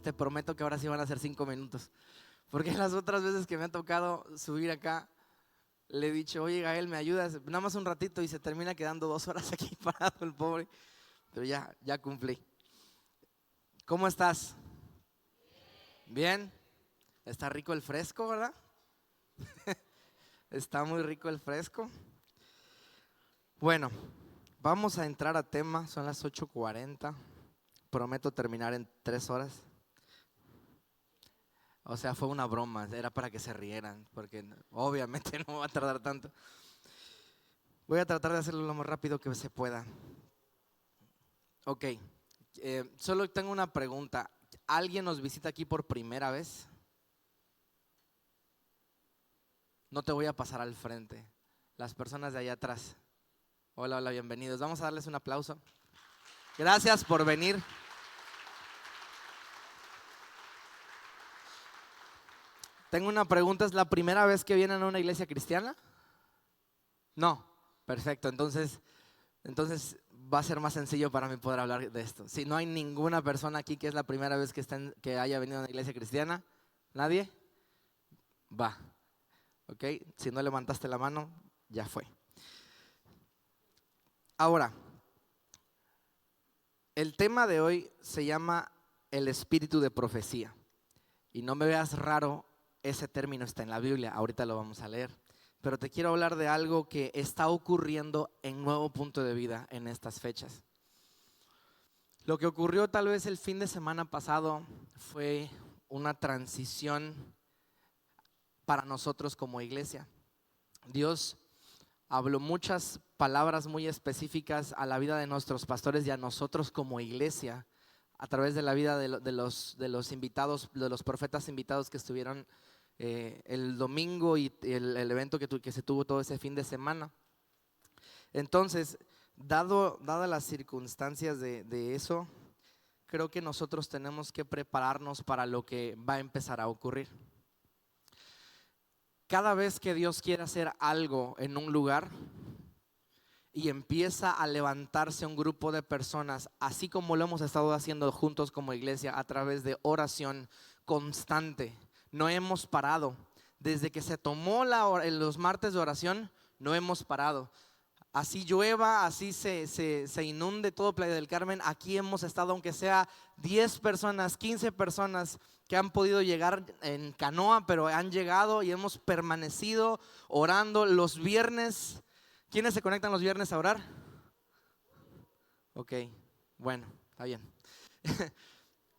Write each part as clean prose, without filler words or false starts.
te prometo que ahora sí van a ser 5 minutos. Porque las otras veces que me ha tocado subir acá, le he dicho, oye Gael, ¿me ayudas? Nada más un ratito y se termina quedando 2 horas aquí parado el pobre. Pero ya cumplí. ¿Cómo estás? ¿Bien? Está rico el fresco, ¿verdad? Está muy rico el fresco. Bueno, vamos a entrar a tema, son las 8:40. Prometo terminar en 3 horas. O sea, fue una broma, era para que se rieran, porque obviamente no va a tardar tanto. Voy a tratar de hacerlo lo más rápido que se pueda. Ok, solo tengo una pregunta. ¿Alguien nos visita aquí por primera vez? No te voy a pasar al frente. Las personas de allá atrás. Hola, hola, bienvenidos. Vamos a darles un aplauso. Gracias por venir. Tengo una pregunta, ¿es la primera vez que vienen a una iglesia cristiana? No, perfecto, entonces va a ser más sencillo para mí poder hablar de esto. Si no hay ninguna persona aquí que es la primera vez que haya venido a una iglesia cristiana, ¿nadie? Va, ok, si no levantaste la mano, ya fue. Ahora, el tema de hoy se llama el espíritu de profecía. Y no me veas raro, ese término está en la Biblia, ahorita lo vamos a leer. Pero te quiero hablar de algo que está ocurriendo en Nuevo Punto de Vida en estas fechas. Lo que ocurrió tal vez el fin de semana pasado fue una transición para nosotros como iglesia. Dios habló muchas palabras muy específicas a la vida de nuestros pastores y a nosotros como iglesia a través de la vida de los invitados, de los profetas invitados que estuvieron el domingo y el evento que se tuvo todo ese fin de semana. Entonces, dadas las circunstancias de eso, creo que nosotros tenemos que prepararnos para lo que va a empezar a ocurrir. Cada vez que Dios quiere hacer algo en un lugar y empieza a levantarse un grupo de personas, así como lo hemos estado haciendo juntos como iglesia a través de oración constante, no hemos parado. Desde que se tomó los martes de oración, no hemos parado. Así llueva, así se inunde todo Playa del Carmen, aquí hemos estado, aunque sea 10 personas, 15 personas que han podido llegar en canoa, pero han llegado y hemos permanecido orando los viernes. ¿Quiénes se conectan los viernes a orar? Ok, bueno, está bien.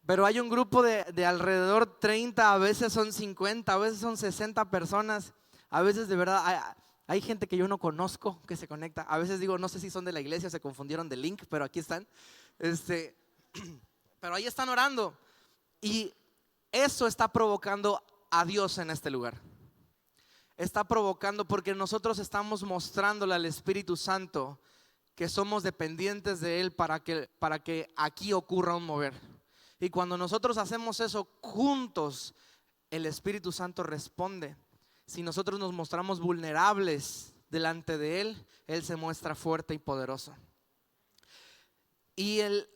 Pero hay un grupo de alrededor 30, a veces son 50, a veces son 60 personas, a veces de verdad hay gente que yo no conozco que se conecta. A veces digo, no sé si son de la iglesia o se confundieron de link, pero aquí están. Pero ahí están orando. Y eso está provocando a Dios en este lugar. Está provocando porque nosotros estamos mostrándole al Espíritu Santo que somos dependientes de Él para que aquí ocurra un mover. Y cuando nosotros hacemos eso juntos, el Espíritu Santo responde. Si nosotros nos mostramos vulnerables delante de Él, Él se muestra fuerte y poderoso. Y el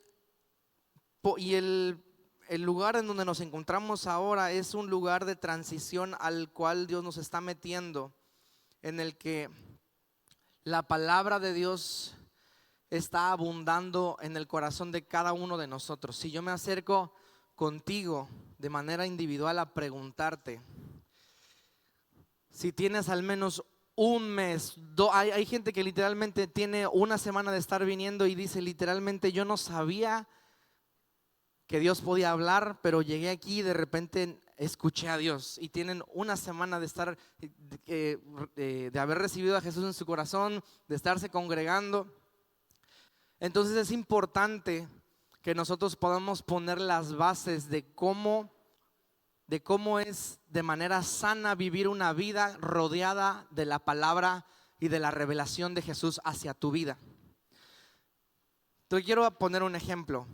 lugar en donde nos encontramos ahora es un lugar de transición al cual Dios nos está metiendo, en el que la palabra de Dios está abundando en el corazón de cada uno de nosotros. Si yo me acerco contigo de manera individual a preguntarte, si tienes al menos un mes, hay gente que literalmente tiene una semana de estar viniendo y dice literalmente, yo no sabía que Dios podía hablar, pero llegué aquí y de repente escuché a Dios. Y tienen una semana de estar, de haber recibido a Jesús en su corazón, de estarse congregando. Entonces es importante que nosotros podamos poner las bases de cómo es de manera sana vivir una vida rodeada de la palabra y de la revelación de Jesús hacia tu vida. Te quiero poner un ejemplo.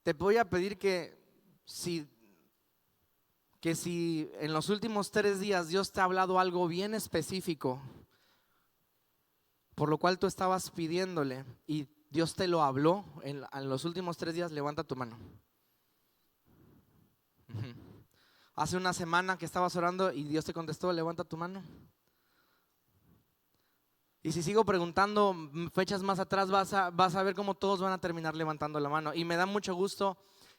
Te voy a pedir que si en los últimos 3 días Dios te ha hablado algo bien específico, por lo cual tú estabas pidiéndole y Dios te lo habló en los últimos 3 días, levanta tu mano. Hace una semana que estabas orando y Dios te contestó, levanta tu mano. Y si sigo preguntando fechas más atrás, vas a ver cómo todos van a terminar levantando la mano. Y me da mucho gusto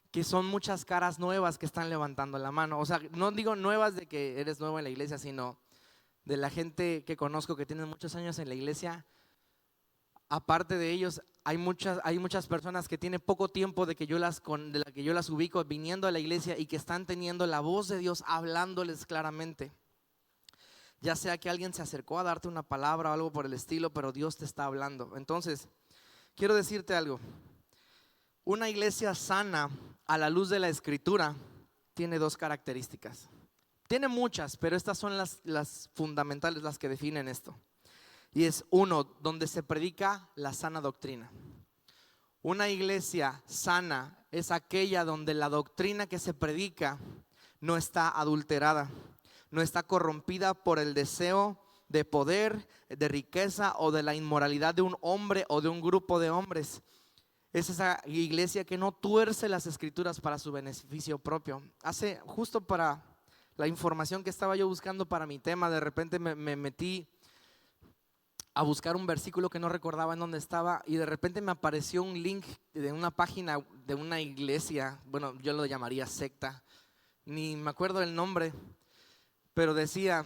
que son muchas caras nuevas que están levantando la mano. O sea, no digo nuevas de que eres nuevo en la iglesia, sino de la gente que conozco que tiene muchos años en la iglesia. Aparte de ellos, hay muchas personas que tienen poco tiempo de la que yo las ubico viniendo a la iglesia y que están teniendo la voz de Dios hablándoles claramente. Ya sea que alguien se acercó a darte una palabra o algo por el estilo, pero Dios te está hablando. Entonces, quiero decirte algo. Una iglesia sana a la luz de la Escritura tiene dos características. Tiene muchas, pero estas son las fundamentales, las que definen esto. Y es uno, donde se predica la sana doctrina. Una iglesia sana es aquella donde la doctrina que se predica no está adulterada, no está corrompida por el deseo de poder, de riqueza o de la inmoralidad de un hombre o de un grupo de hombres. Es esa iglesia que no tuerce las escrituras para su beneficio propio. Justo para la información que estaba yo buscando para mi tema, de repente me metí a buscar un versículo que no recordaba en dónde estaba y de repente me apareció un link de una página de una iglesia, bueno, yo lo llamaría secta, ni me acuerdo el nombre, pero decía,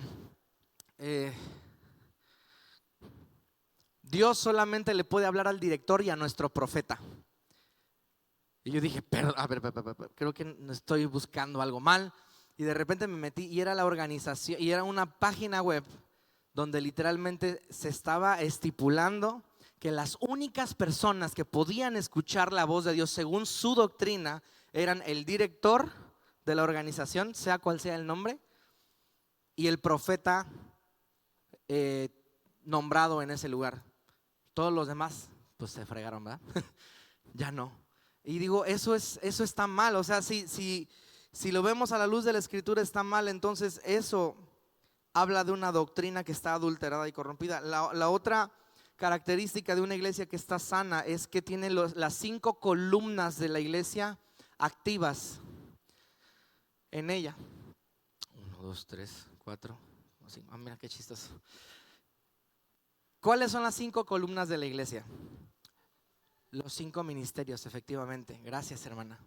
Dios solamente le puede hablar al director y a nuestro profeta. Y yo dije, pero a ver, creo que estoy buscando algo mal. Y de repente me metí y era la organización, y era una página web donde literalmente se estaba estipulando que las únicas personas que podían escuchar la voz de Dios según su doctrina eran el director de la organización, sea cual sea el nombre, y el profeta nombrado en ese lugar. Todos los demás pues se fregaron, ¿verdad? Ya no. Y digo, eso está mal. O sea, si lo vemos a la luz de la Escritura está mal, entonces eso habla de una doctrina que está adulterada y corrompida. La otra característica de una iglesia que está sana es que tiene las 5 columnas de la iglesia activas en ella. 1, 2, 3, 4, 5. Mira qué chistoso. ¿Cuáles son las 5 columnas de la iglesia? Los 5 ministerios, efectivamente. Gracias, hermana.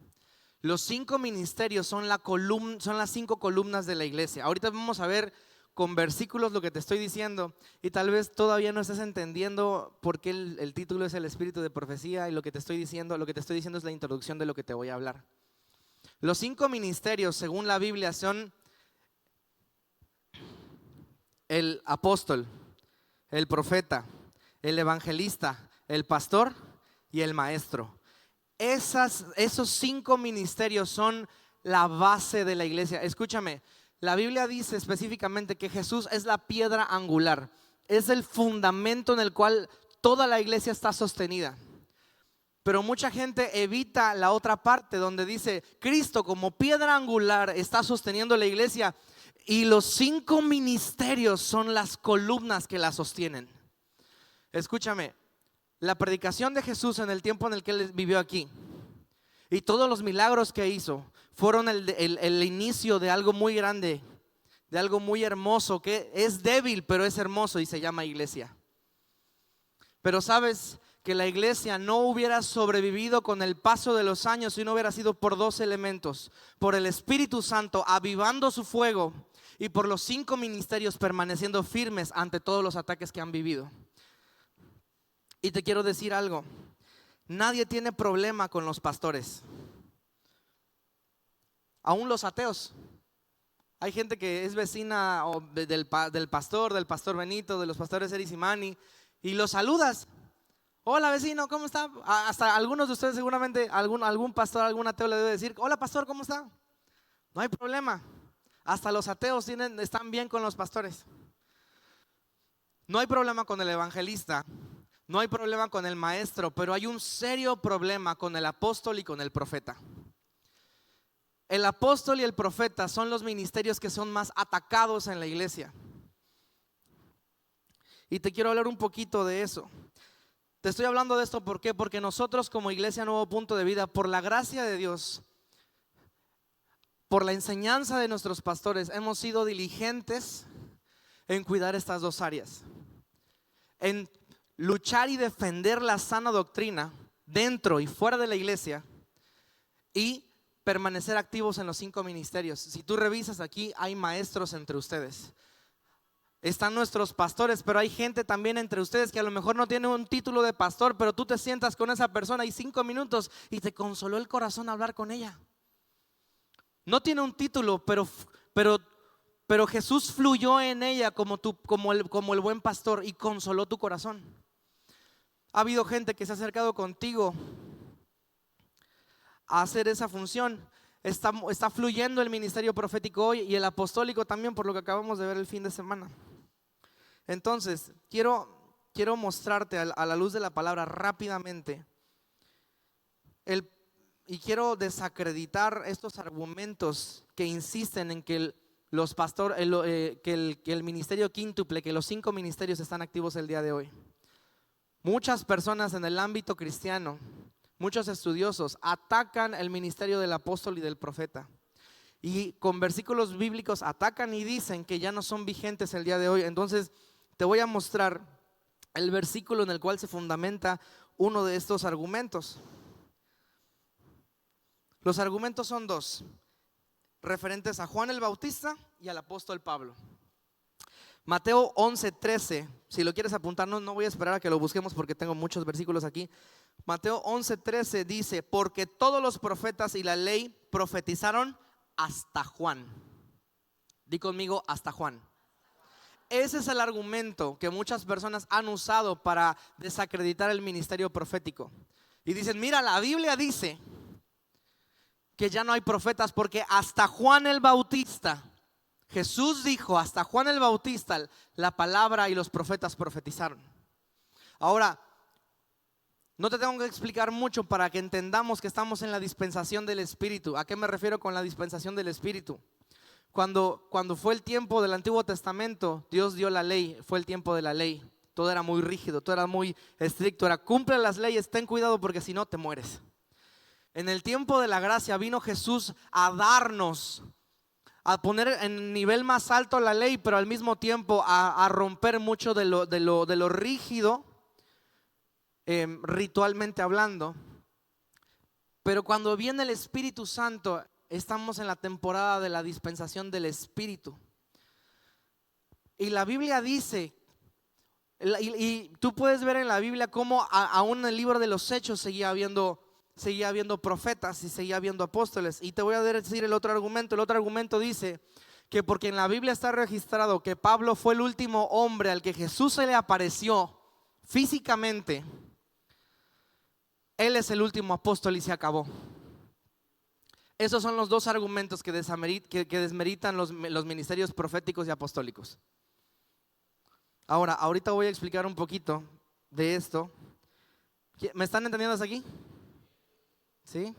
Los 5 ministerios son las 5 columnas de la iglesia. Ahorita vamos a ver con versículos lo que te estoy diciendo y tal vez todavía no estás entendiendo por qué el título es el espíritu de profecía y lo que te estoy diciendo es la introducción de lo que te voy a hablar. Los 5 ministerios según la Biblia son el apóstol, el profeta, el evangelista, el pastor y el maestro. Esos 5 ministerios son la base de la iglesia. Escúchame, la Biblia dice específicamente que Jesús es la piedra angular, es el fundamento en el cual toda la iglesia está sostenida. Pero mucha gente evita la otra parte donde dice Cristo como piedra angular está sosteniendo la iglesia y los 5 ministerios son las columnas que la sostienen. Escúchame, la predicación de Jesús en el tiempo en el que Él vivió aquí y todos los milagros que hizo fueron el inicio de algo muy grande, de algo muy hermoso, que es débil pero es hermoso y se llama iglesia. Pero sabes que la iglesia no hubiera sobrevivido con el paso de los años si no hubiera sido por 2 elementos: por el Espíritu Santo avivando su fuego y por los 5 ministerios permaneciendo firmes ante todos los ataques que han vivido. Y te quiero decir algo, nadie tiene problema con los pastores, aún los ateos. Hay gente que es vecina del pastor Benito, de los pastores Eris y Manny, y los saludas. Hola vecino, ¿cómo está? Hasta algunos de ustedes seguramente, algún pastor, algún ateo le debe decir, hola pastor, ¿cómo está? No hay problema. Hasta los ateos están bien con los pastores. No hay problema con el evangelista, no hay problema con el maestro, pero hay un serio problema con el apóstol y con el profeta. El apóstol y el profeta son los ministerios que son más atacados en la iglesia. Y te quiero hablar un poquito de eso. Te estoy hablando de esto ¿por qué? Porque nosotros como Iglesia Nuevo Punto de Vida, por la gracia de Dios, por la enseñanza de nuestros pastores, hemos sido diligentes en cuidar estas dos áreas, en luchar y defender la sana doctrina dentro y fuera de la iglesia y permanecer activos en los 5 ministerios. Si tú revisas aquí, hay maestros entre ustedes. Están nuestros pastores, pero hay gente también entre ustedes que a lo mejor no tiene un título de pastor, pero tú te sientas con esa persona y 5 minutos y te consoló el corazón hablar con ella. No tiene un título, pero Jesús fluyó en ella como el buen pastor y consoló tu corazón. Ha habido gente que se ha acercado contigo a hacer esa función. Está fluyendo el ministerio profético hoy y el apostólico también, por lo que acabamos de ver el fin de semana. Entonces, quiero mostrarte a la luz de la palabra rápidamente y quiero desacreditar estos argumentos que insisten en que el ministerio quíntuple, que los 5 ministerios están activos el día de hoy. Muchas personas en el ámbito cristiano, muchos estudiosos atacan el ministerio del apóstol y del profeta. Y con versículos bíblicos atacan y dicen que ya no son vigentes el día de hoy. Entonces te voy a mostrar el versículo en el cual se fundamenta uno de estos argumentos. Los argumentos son 2, referentes a Juan el Bautista y al apóstol Pablo. Mateo 11:13, si lo quieres apuntar, no voy a esperar a que lo busquemos porque tengo muchos versículos aquí. Mateo 11:13 dice: porque todos los profetas y la ley profetizaron hasta Juan. Di conmigo, hasta Juan. Ese es el argumento que muchas personas han usado para desacreditar el ministerio profético. Y dicen: mira, la Biblia dice que ya no hay profetas porque hasta Juan el Bautista, Jesús dijo, hasta Juan el Bautista la palabra y los profetas profetizaron. Ahora, no te tengo que explicar mucho para que entendamos que estamos en la dispensación del Espíritu. ¿A qué me refiero con la dispensación del Espíritu? Cuando fue el tiempo del Antiguo Testamento, Dios dio la ley, fue el tiempo de la ley. Todo era muy rígido, todo era muy estricto. Era: cumple las leyes, ten cuidado porque si no te mueres. En el tiempo de la gracia vino Jesús a darnos, a poner en nivel más alto la ley, pero al mismo tiempo a romper mucho de lo rígido, ritualmente hablando. Pero cuando viene el Espíritu Santo, estamos en la temporada de la dispensación del Espíritu. Y la Biblia dice, y tú puedes ver en la Biblia cómo aún en el libro de los Hechos seguía habiendo profetas y seguía habiendo apóstoles. Y te voy a decir el otro argumento. El otro argumento dice que porque en la Biblia está registrado que Pablo fue el último hombre al que Jesús se le apareció físicamente, él es el último apóstol y se acabó. Esos son los 2 argumentos que desmeritan los ministerios proféticos y apostólicos. Ahorita voy a explicar un poquito de esto. ¿Me están entendiendo hasta aquí? ¿Sí?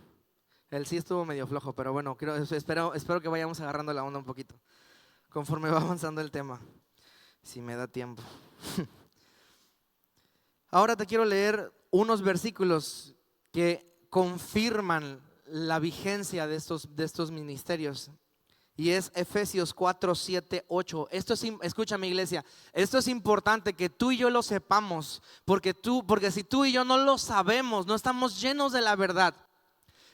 El sí estuvo medio flojo, pero bueno, espero que vayamos agarrando la onda un poquito conforme va avanzando el tema, si me da tiempo. Ahora te quiero leer unos versículos que confirman la vigencia de estos ministerios. Y es Efesios 4, 7, 8. Escúchame, iglesia, esto es importante que tú y yo lo sepamos, porque si tú y yo no lo sabemos, no estamos llenos de la verdad.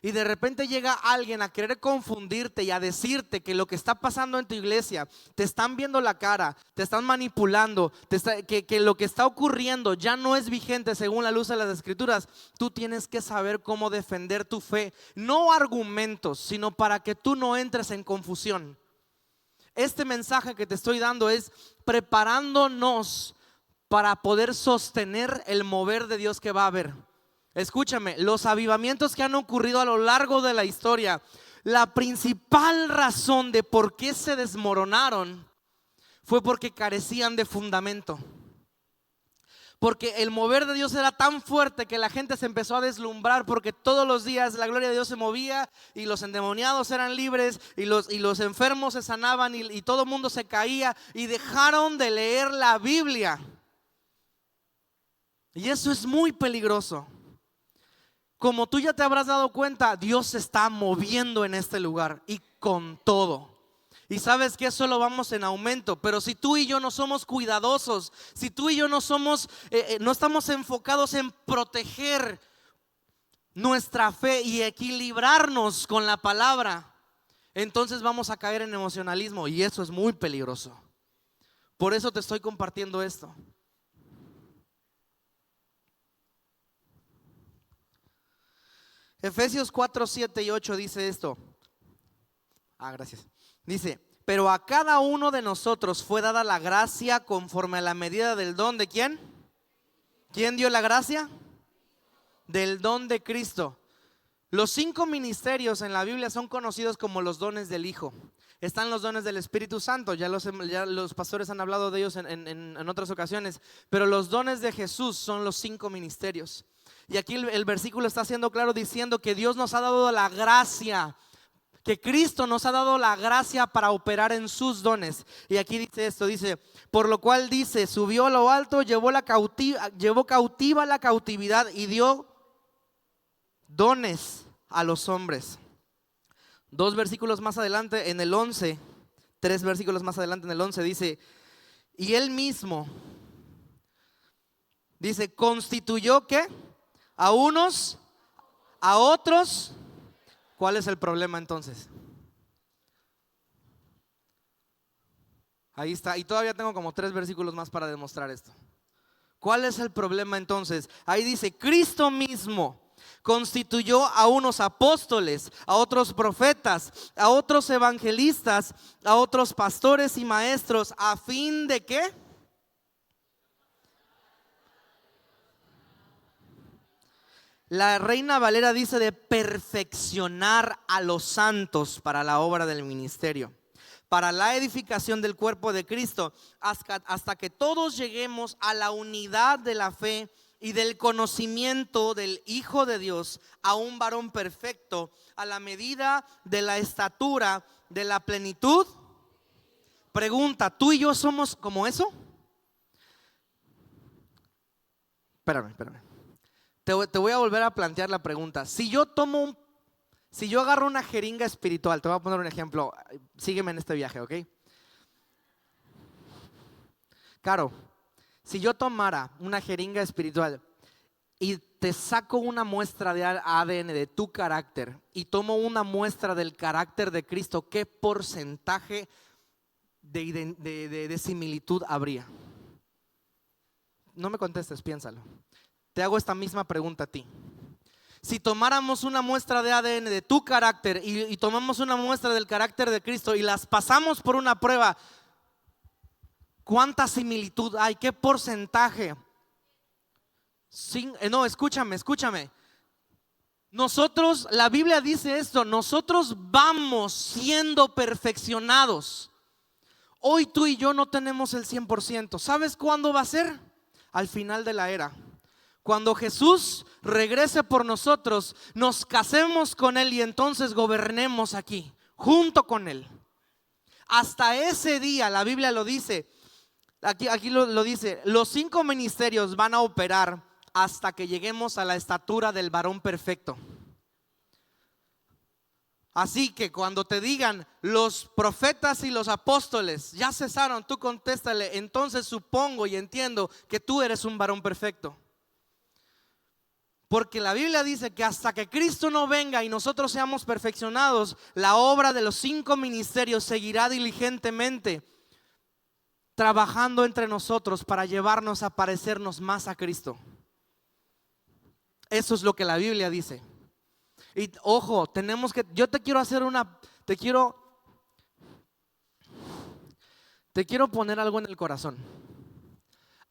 Y de repente llega alguien a querer confundirte y a decirte que lo que está pasando en tu iglesia, te están viendo la cara, te están manipulando, que lo que está ocurriendo ya no es vigente según la luz de las Escrituras. Tú tienes que saber cómo defender tu fe, no argumentos, sino para que tú no entres en confusión. Este mensaje que te estoy dando es preparándonos para poder sostener el mover de Dios que va a haber. Escúchame, los avivamientos que han ocurrido a lo largo de la historia, la principal razón de por qué se desmoronaron fue porque carecían de fundamento. Porque el mover de Dios era tan fuerte que la gente se empezó a deslumbrar, porque todos los días la gloria de Dios se movía y los endemoniados eran libres y los enfermos se sanaban y todo el mundo se caía y dejaron de leer la Biblia. Y eso es muy peligroso. como tú ya te habrás dado cuenta, Dios se está moviendo en este lugar y con todo. Y sabes que eso lo vamos en aumento. Pero si tú y yo no somos cuidadosos, si tú y yo no somos, no estamos enfocados en proteger nuestra fe y equilibrarnos con la palabra, entonces vamos a caer en emocionalismo y eso es muy peligroso. Por eso te estoy compartiendo esto. Efesios 4, 7 y 8 dice esto. Gracias. Dice, pero a cada uno de nosotros fue dada la gracia conforme a la medida del don de ¿quién? ¿Quién dio la gracia? Del don de Cristo. Los 5 ministerios en la Biblia son conocidos como los dones del Hijo. Están los dones del Espíritu Santo, ya los pastores han hablado de ellos en otras ocasiones. Pero los dones de Jesús son los 5 ministerios. Y aquí el versículo está siendo claro diciendo que Dios nos ha dado la gracia, que Cristo nos ha dado la gracia para operar en sus dones. Y aquí dice esto, dice, por lo cual dice, subió a lo alto, llevó cautiva la cautividad y dio dones a los hombres. 2 versículos más adelante en el 11, 3 versículos más adelante en el 11 dice, y él mismo, dice, constituyó ¿qué? A unos, a otros. ¿Cuál es el problema entonces? Ahí está, y todavía tengo como 3 versículos más para demostrar esto. ¿Cuál es el problema entonces? Ahí dice, Cristo mismo constituyó a unos apóstoles, a otros profetas, a otros evangelistas, a otros pastores y maestros, ¿a fin de qué? La Reina Valera dice de perfeccionar a los santos para la obra del ministerio, para la edificación del cuerpo de Cristo, hasta que todos lleguemos a la unidad de la fe y del conocimiento del Hijo de Dios, a un varón perfecto, a la medida de la estatura de la plenitud. Pregunta, ¿tú y yo somos como eso? Espérame. Te voy a volver a plantear la pregunta. Si yo agarro una jeringa espiritual, te voy a poner un ejemplo, sígueme en este viaje, ¿ok? Caro, si yo tomara una jeringa espiritual y te saco una muestra de ADN de tu carácter y tomo una muestra del carácter de Cristo, ¿qué porcentaje de similitud habría? No me contestes, piénsalo. Te hago esta misma pregunta a ti. Si tomáramos una muestra de ADN de tu carácter y tomamos una muestra del carácter de Cristo y las pasamos por una prueba, ¿cuánta similitud hay? ¿Qué porcentaje? No, escúchame. Nosotros, la Biblia dice esto, nosotros vamos siendo perfeccionados. Hoy tú y yo no tenemos el 100%. ¿Sabes cuándo va a ser? Al final de la era. Cuando Jesús regrese por nosotros, nos casemos con Él y entonces gobernemos aquí, junto con Él. Hasta ese día, la Biblia lo dice, aquí lo dice, los 5 ministerios van a operar hasta que lleguemos a la estatura del varón perfecto. Así que cuando te digan los profetas y los apóstoles ya cesaron, tú contéstale, entonces supongo y entiendo que tú eres un varón perfecto. Porque la Biblia dice que hasta que Cristo no venga y nosotros seamos perfeccionados, la obra de los 5 ministerios seguirá diligentemente trabajando entre nosotros para llevarnos a parecernos más a Cristo. Eso es lo que la Biblia dice. Y ojo, yo te quiero hacer te quiero poner algo en el corazón.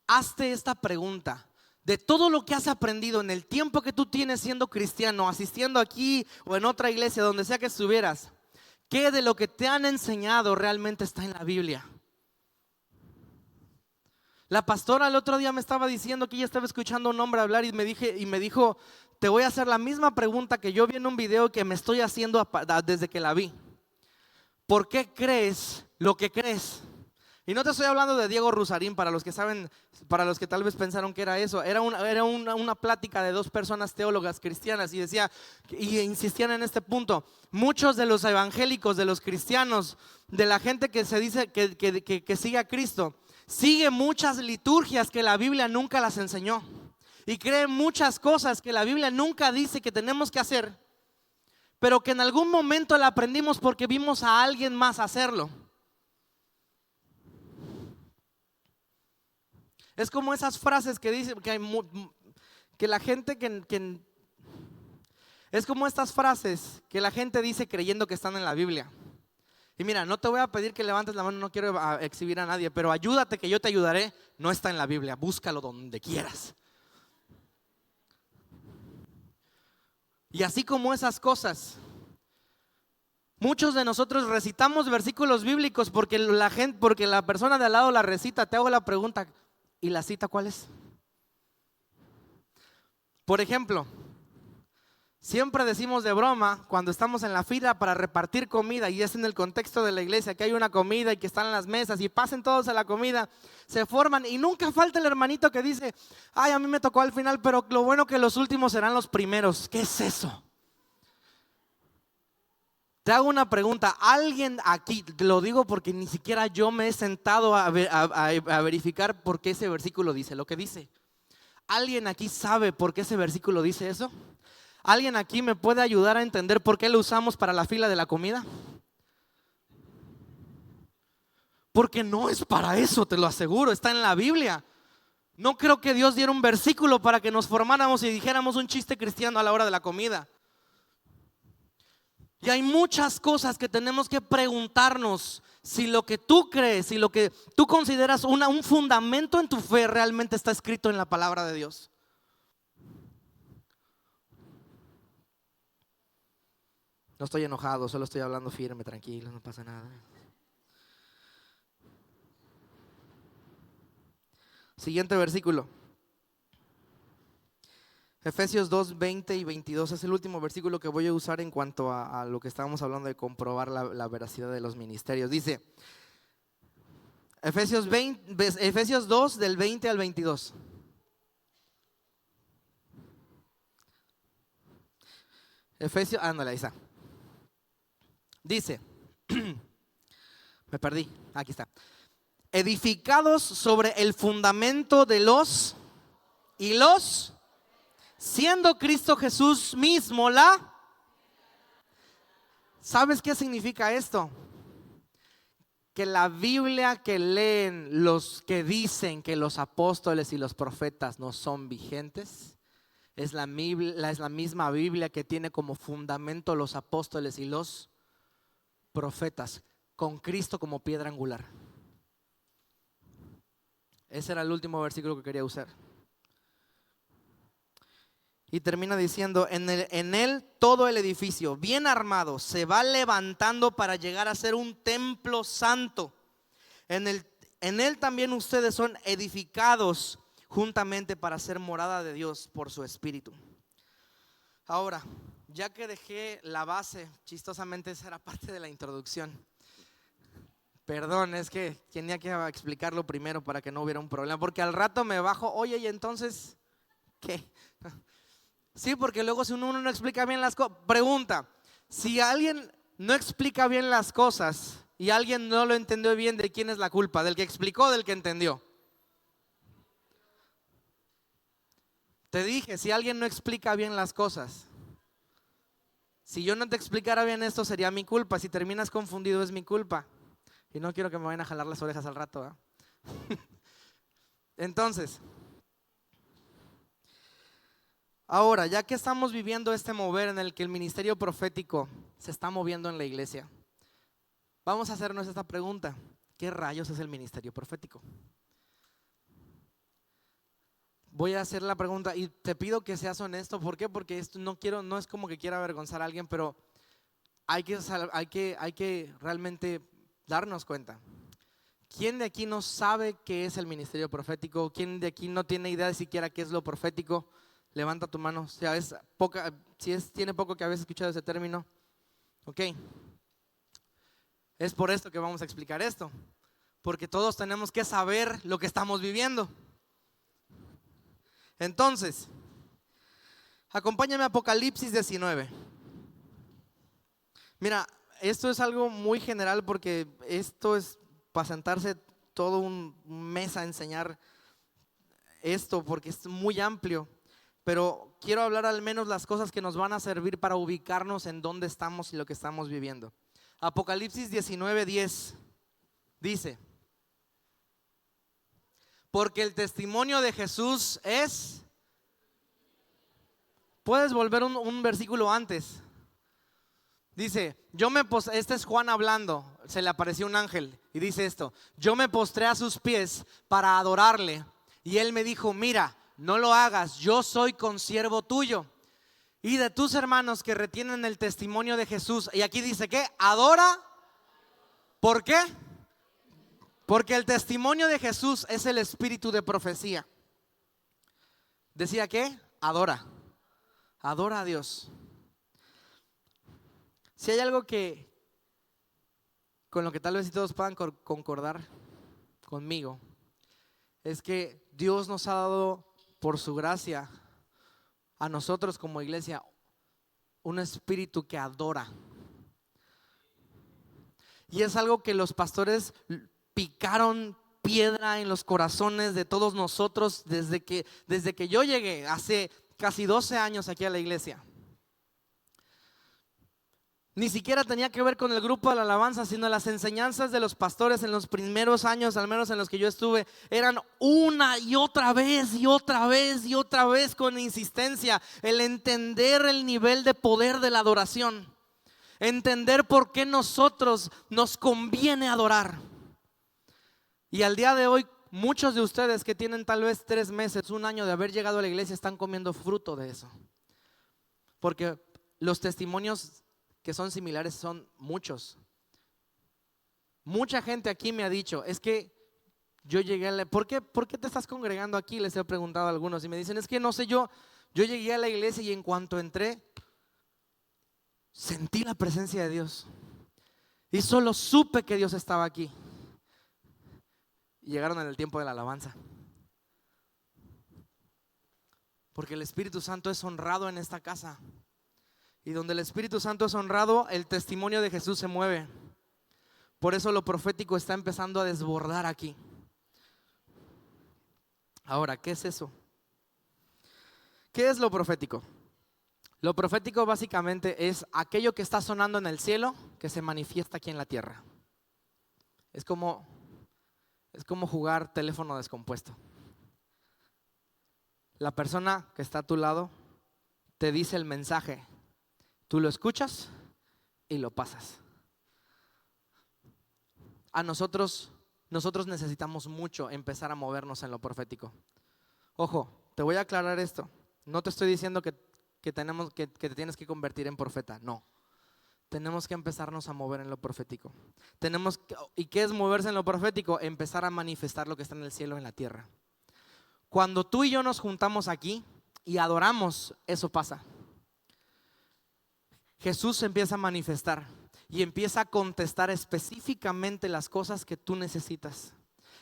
Hazte esta pregunta. De todo lo que has aprendido en el tiempo que tú tienes siendo cristiano, asistiendo aquí o en otra iglesia, donde sea que estuvieras, ¿qué de lo que te han enseñado realmente está en la Biblia? La pastora el otro día me estaba diciendo que ella estaba escuchando a un hombre hablar y me dijo, te voy a hacer la misma pregunta que yo vi en un video que me estoy haciendo desde que la vi. ¿Por qué crees lo que crees? Y no te estoy hablando de Diego Rusarín, para los que saben, para los que tal vez pensaron que era eso. Era una plática de dos personas teólogas cristianas y decía, y insistían en este punto: muchos de los evangélicos, de los cristianos, de la gente que se dice que sigue a Cristo, sigue muchas liturgias que la Biblia nunca las enseñó. Y cree muchas cosas que la Biblia nunca dice que tenemos que hacer, pero que en algún momento la aprendimos porque vimos a alguien más hacerlo. Es como esas frases que dicen que la gente es como estas frases que la gente dice creyendo que están en la Biblia. Y mira, no te voy a pedir que levantes la mano, no quiero exhibir a nadie, pero ayúdate que yo te ayudaré. No está en la Biblia, búscalo donde quieras. Y así como esas cosas, muchos de nosotros recitamos versículos bíblicos porque la persona de al lado la recita. Te hago la pregunta: ¿y la cita cuál es? Por ejemplo, siempre decimos de broma cuando estamos en la fila para repartir comida, y es en el contexto de la iglesia, que hay una comida y que están en las mesas y pasen todos a la comida, se forman y nunca falta el hermanito que dice: ay, a mí me tocó al final, pero lo bueno que los últimos serán los primeros. ¿Qué es eso? Te hago una pregunta: ¿alguien aquí, te lo digo porque ni siquiera yo me he sentado a verificar por qué ese versículo dice lo que dice? ¿Alguien aquí sabe por qué ese versículo dice eso? ¿Alguien aquí me puede ayudar a entender por qué lo usamos para la fila de la comida? Porque no es para eso, te lo aseguro, está en la Biblia. No creo que Dios diera un versículo para que nos formáramos y dijéramos un chiste cristiano a la hora de la comida. Y hay muchas cosas que tenemos que preguntarnos si lo que tú crees, si lo que tú consideras un fundamento en tu fe realmente está escrito en la palabra de Dios. No estoy enojado, solo estoy hablando firme, tranquilo, no pasa nada. Siguiente versículo. Efesios 2, 20 y 22 es el último versículo que voy a usar en cuanto a lo que estábamos hablando de comprobar la veracidad de los ministerios. Dice Efesios 2 del 20 al 22. Ándale, ahí está. Dice, me perdí, aquí está. Edificados sobre el fundamento de los siendo Cristo Jesús mismo ¿Sabes qué significa esto? Que la Biblia que leen los que dicen que los apóstoles y los profetas no son vigentes es la misma Biblia que tiene como fundamento los apóstoles y los profetas, con Cristo como piedra angular. Ese era el último versículo que quería usar. Y termina diciendo: en él todo el edificio bien armado se va levantando para llegar a ser un templo santo. En él también ustedes son edificados juntamente para ser morada de Dios por su Espíritu. Ahora, ya que dejé la base, chistosamente esa era parte de la introducción. Perdón, es que tenía que explicarlo primero para que no hubiera un problema, porque al rato me bajo: oye, y entonces, ¿qué? Sí, porque luego si uno no explica bien las cosas, pregunta, si alguien no explica bien las cosas y alguien no lo entendió bien, ¿de quién es la culpa? ¿Del que explicó o del que entendió? Te dije, si alguien no explica bien las cosas, si yo no te explicara bien esto sería mi culpa, si terminas confundido es mi culpa. Y no quiero que me vayan a jalar las orejas al rato, ¿eh? Entonces, ahora, ya que estamos viviendo este mover en el que el ministerio profético se está moviendo en la iglesia, vamos a hacernos esta pregunta: ¿qué rayos es el ministerio profético? Voy a hacer la pregunta y te pido que seas honesto. ¿Por qué? Porque esto no es como que quiera avergonzar a alguien, pero hay que realmente darnos cuenta. ¿Quién de aquí no sabe qué es el ministerio profético? ¿Quién de aquí no tiene idea de siquiera qué es lo profético? Levanta tu mano. Tiene poco que habéis escuchado ese término. Ok. Es por esto que vamos a explicar esto. porque todos tenemos que saber lo que estamos viviendo. Entonces, acompáñame a Apocalipsis 19. Mira, esto es algo muy general porque esto es para sentarse todo un mes a enseñar esto porque es muy amplio. Pero quiero hablar al menos las cosas que nos van a servir para ubicarnos en dónde estamos y lo que estamos viviendo. Apocalipsis 19:10 dice: porque el testimonio de Jesús es... Puedes volver un versículo antes. Dice, este es Juan hablando, se le apareció un ángel y dice esto: yo me postré a sus pies para adorarle y él me dijo, mira, no lo hagas, yo soy consiervo tuyo y de tus hermanos que retienen el testimonio de Jesús. Y aquí dice que adora. ¿Por qué? Porque el testimonio de Jesús es el espíritu de profecía. Decía que adora a Dios. Si hay algo que con lo que tal vez si todos puedan concordar conmigo, es que Dios nos ha dado por su gracia a nosotros como iglesia un espíritu que adora. Y es algo que los pastores picaron piedra en los corazones de todos nosotros desde que yo llegué hace casi 12 años aquí a la iglesia. Ni siquiera tenía que ver con el grupo de la alabanza, sino las enseñanzas de los pastores en los primeros años, al menos en los que yo estuve, eran una y otra vez y otra vez y otra vez con insistencia el entender el nivel de poder de la adoración, entender por qué nosotros nos conviene adorar. Y al día de hoy, muchos de ustedes que tienen tal vez 3 meses, un año de haber llegado a la iglesia están comiendo fruto de eso, porque los testimonios que son similares son muchos. Mucha gente aquí me ha dicho, es que yo llegué a la... ¿Por qué te estás congregando aquí? Les he preguntado a algunos y me dicen, es que no sé, yo llegué a la iglesia y en cuanto entré, sentí la presencia de Dios y solo supe que Dios estaba aquí. Y llegaron en el tiempo de la alabanza, porque el Espíritu Santo es honrado en esta casa. Y donde el Espíritu Santo es honrado, el testimonio de Jesús se mueve. Por eso lo profético está empezando a desbordar aquí. Ahora, ¿qué es eso? ¿Qué es lo profético? Lo profético básicamente es aquello que está sonando en el cielo que se manifiesta aquí en la tierra. Es como jugar teléfono descompuesto. La persona que está a tu lado te dice el mensaje. Tú lo escuchas y lo pasas. A nosotros necesitamos mucho empezar a movernos en lo profético. Ojo, te voy a aclarar esto. No te estoy diciendo que te tienes que convertir en profeta, no. Tenemos que empezarnos a mover en lo profético. ¿Y qué es moverse en lo profético? Empezar a manifestar lo que está en el cielo, en la tierra. Cuando tú y yo nos juntamos aquí y adoramos, eso pasa. Jesús se empieza a manifestar y empieza a contestar específicamente las cosas que tú necesitas.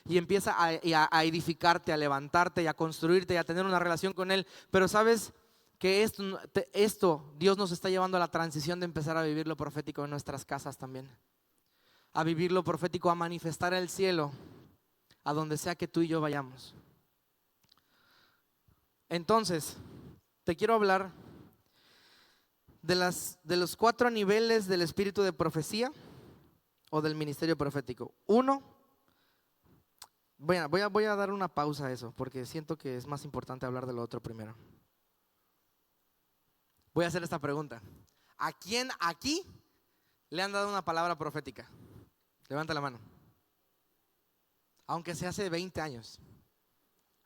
Y empieza a edificarte, a levantarte y a construirte y a tener una relación con Él. Pero sabes que esto Dios nos está llevando a la transición de empezar a vivir lo profético en nuestras casas también. A vivir lo profético, a manifestar el cielo a donde sea que tú y yo vayamos. Entonces, te quiero hablar de los 4 niveles del espíritu de profecía o del ministerio profético. 1, voy a dar una pausa a eso porque siento que es más importante hablar de lo otro primero. Voy a hacer esta pregunta: ¿a quién aquí le han dado una palabra profética? Levanta la mano. Aunque sea hace 20 años.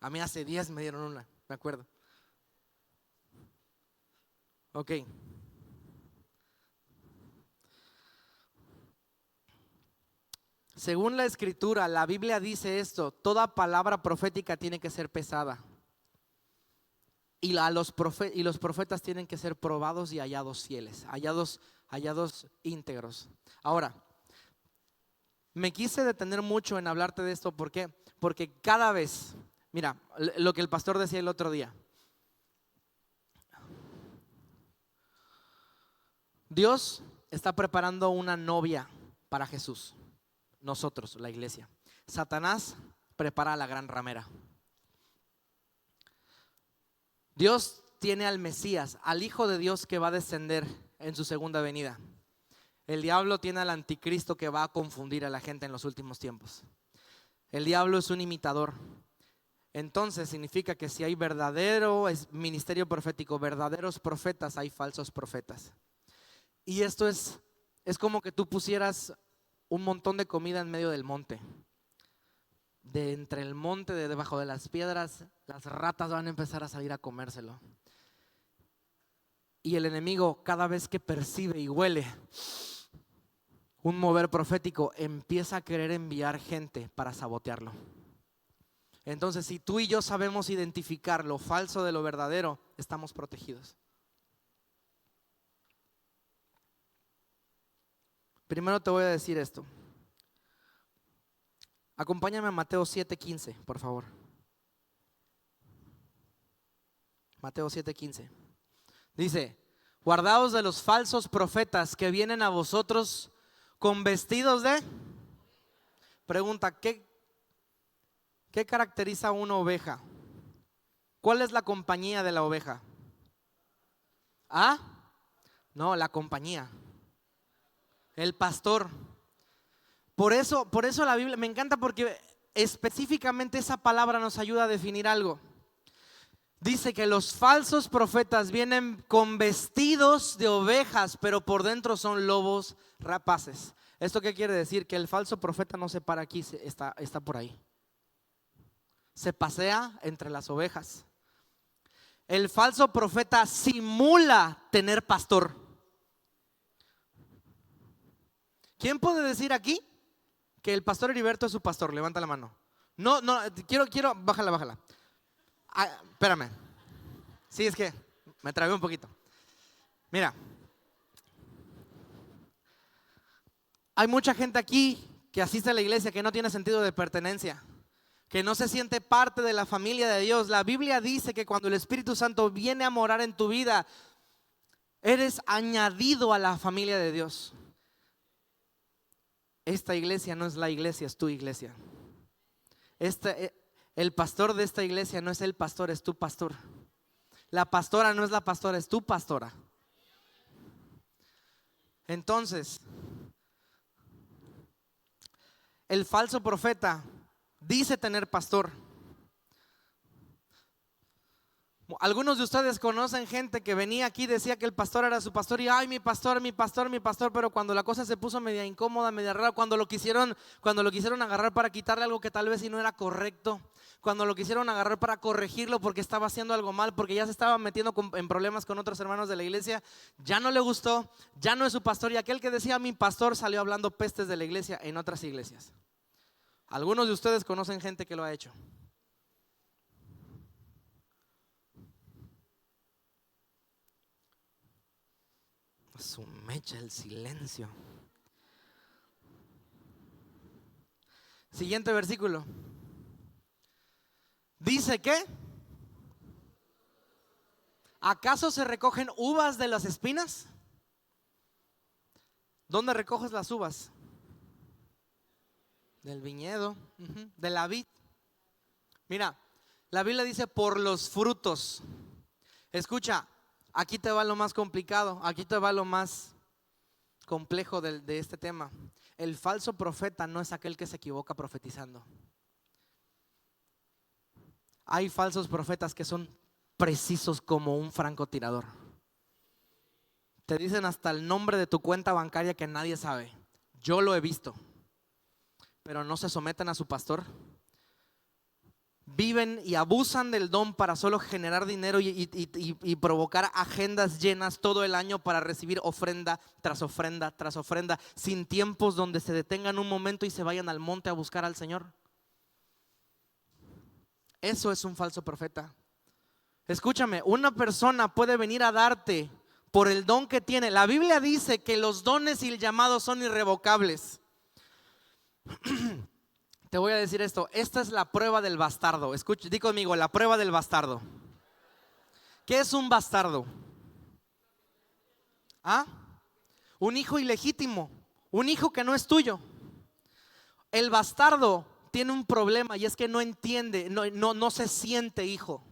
A mí hace 10 me dieron una, me acuerdo. Ok. Según la escritura, la Biblia dice esto: toda palabra profética tiene que ser pesada. Y los profetas tienen que ser probados y hallados fieles, hallados íntegros. Ahora, Me quise detener mucho en hablarte de esto. ¿Por qué? Porque cada vez, mira, lo que el pastor decía el otro día. Dios está preparando una novia para Jesús. Nosotros, la iglesia. Satanás prepara a la gran ramera. Dios tiene al Mesías, al Hijo de Dios que va a descender en su segunda venida. El diablo tiene al anticristo que va a confundir a la gente en los últimos tiempos. El diablo es un imitador. Entonces significa que si hay verdadero ministerio profético, verdaderos profetas, hay falsos profetas. Y esto es como que tú pusieras un montón de comida en medio del monte. De entre el monte, de debajo de las piedras, las ratas van a empezar a salir a comérselo. Y el enemigo, cada vez que percibe y huele un mover profético, empieza a querer enviar gente para sabotearlo. Entonces, si tú y yo sabemos identificar lo falso de lo verdadero, estamos protegidos. Primero te voy a decir esto. Acompáñame a Mateo 7:15, por favor. Mateo 7:15. Dice: guardaos de los falsos profetas que vienen a vosotros con vestidos de… Pregunta, ¿qué caracteriza a una oveja? ¿Cuál es la compañía de la oveja? ¿Ah? No, la compañía. El pastor. Por eso la Biblia me encanta, porque específicamente esa palabra nos ayuda a definir algo. Dice que los falsos profetas vienen con vestidos de ovejas, pero por dentro son lobos rapaces. ¿Esto qué quiere decir? Que el falso profeta no se para aquí, está por ahí. Se pasea entre las ovejas. El falso profeta simula tener pastor. ¿Quién puede decir aquí que el pastor Heriberto es su pastor? Levanta la mano. No, quiero, bájala. Espérame. Sí, es que me trabé un poquito. Mira, hay mucha gente aquí que asiste a la iglesia que no tiene sentido de pertenencia, que no se siente parte de la familia de Dios. La Biblia dice que cuando el Espíritu Santo viene a morar en tu vida, eres añadido a la familia de Dios. Esta iglesia no es la iglesia, es tu iglesia. El pastor de esta iglesia no es el pastor, es tu pastor. La pastora no es la pastora, es tu pastora. Entonces, el falso profeta dice tener pastor. Algunos de ustedes conocen gente que venía aquí y decía que el pastor era su pastor y ay, mi pastor, pero cuando la cosa se puso media incómoda, media rara, cuando lo quisieron agarrar para quitarle algo que tal vez sí no era correcto, cuando lo quisieron agarrar para corregirlo porque estaba haciendo algo mal, porque ya se estaba metiendo en problemas con otros hermanos de la iglesia, ya no le gustó, ya no es su pastor, y aquel que decía mi pastor salió hablando pestes de la iglesia en otras iglesias. Algunos de ustedes conocen gente que lo ha hecho. Su mecha el silencio. Siguiente versículo. Dice que ¿acaso se recogen uvas de las espinas? ¿Dónde recoges las uvas? Del viñedo, de la vid. Mira, la Biblia dice por los frutos. Escucha, aquí te va lo más complicado, aquí te va lo más complejo de este tema. El falso profeta no es aquel que se equivoca profetizando. Hay falsos profetas que son precisos como un francotirador. Te dicen hasta el nombre de tu cuenta bancaria que nadie sabe. Yo lo he visto. Pero no se someten a su pastor. Viven y abusan del don para solo generar dinero y provocar agendas llenas todo el año para recibir ofrenda tras ofrenda tras ofrenda, sin tiempos donde se detengan un momento y se vayan al monte a buscar al Señor. Eso es un falso profeta. Escúchame, una persona puede venir a darte por el don que tiene. La Biblia dice que los dones y el llamado son irrevocables. Te voy a decir esto, esta es la prueba del bastardo. Escucha, di conmigo, la prueba del bastardo. ¿Qué es un bastardo? ¿Ah? Un hijo ilegítimo, un hijo que no es tuyo. El bastardo tiene un problema y es que no entiende, no se siente hijo.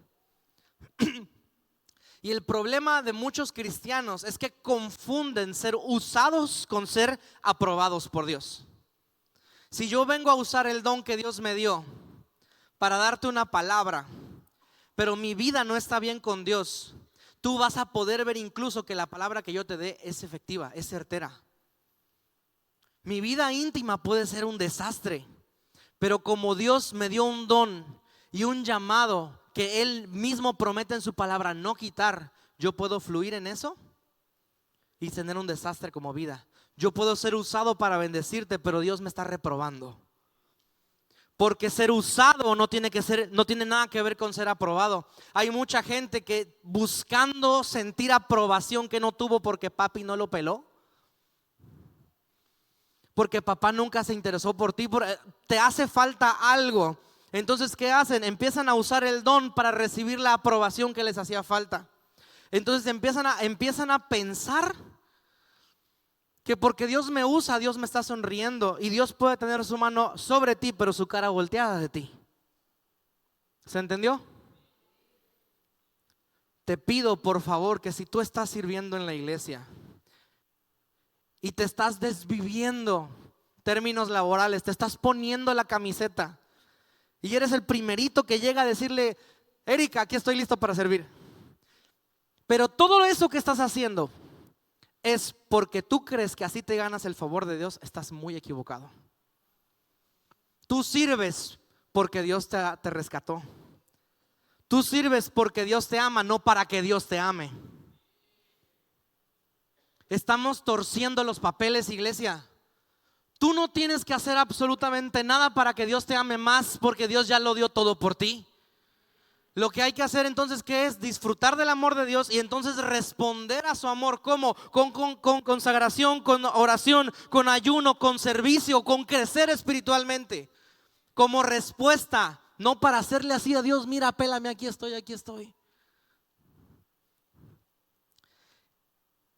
Y el problema de muchos cristianos es que confunden ser usados con ser aprobados por Dios. Si yo vengo a usar el don que Dios me dio para darte una palabra, pero mi vida no está bien con Dios, tú vas a poder ver incluso que la palabra que yo te dé es efectiva, es certera. Mi vida íntima puede ser un desastre, pero como Dios me dio un don y un llamado que Él mismo promete en su palabra no quitar, yo puedo fluir en eso y tener un desastre como vida. Yo puedo ser usado para bendecirte, pero Dios me está reprobando. Porque ser usado no tiene nada que ver con ser aprobado. Hay mucha gente que buscando sentir aprobación que no tuvo porque papi no lo peló, porque papá nunca se interesó por ti, te hace falta algo. Entonces, ¿qué hacen? Empiezan a usar el don para recibir la aprobación que les hacía falta. Entonces empiezan a pensar que porque Dios me usa, Dios me está sonriendo. Y Dios puede tener su mano sobre ti, pero su cara volteada de ti. ¿Se entendió? Te pido por favor que si tú estás sirviendo en la iglesia y te estás desviviendo términos laborales, te estás poniendo la camiseta y eres el primerito que llega a decirle: Erika, aquí estoy listo para servir, pero todo eso que estás haciendo es porque tú crees que así te ganas el favor de Dios, estás muy equivocado. Tú sirves porque Dios te rescató. Tú sirves porque Dios te ama, no para que Dios te ame. Estamos torciendo los papeles, iglesia. Tú no tienes que hacer absolutamente nada para que Dios te ame más, porque Dios ya lo dio todo por ti. Lo que hay que hacer entonces, ¿qué es? Disfrutar del amor de Dios y entonces responder a su amor. ¿Cómo? Con consagración, con oración, con ayuno, con servicio, con crecer espiritualmente. Como respuesta, no para hacerle así a Dios: mira, apélame, aquí estoy, aquí estoy.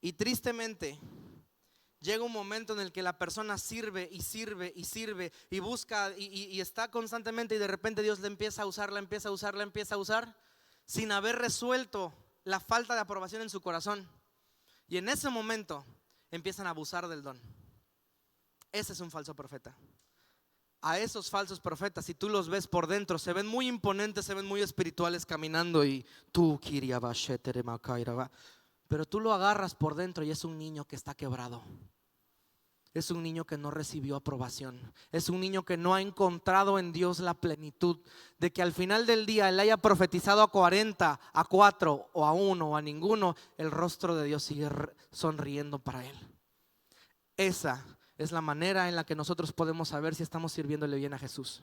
Y tristemente llega un momento en el que la persona sirve y sirve y sirve y busca y está constantemente, y de repente Dios le empieza a usar, la empieza a usar sin haber resuelto la falta de aprobación en su corazón. Y en ese momento empiezan a abusar del don. Ese es un falso profeta. A esos falsos profetas, si tú los ves por dentro, se ven muy imponentes, se ven muy espirituales caminando y tú, pero tú lo agarras por dentro y es un niño que está quebrado. Es un niño que no recibió aprobación. Es un niño que no ha encontrado en Dios la plenitud de que al final del día él haya profetizado a 40, a 4 o a 1 o a ninguno, el rostro de Dios sigue sonriendo para él. Esa es la manera en la que nosotros podemos saber si estamos sirviéndole bien a Jesús.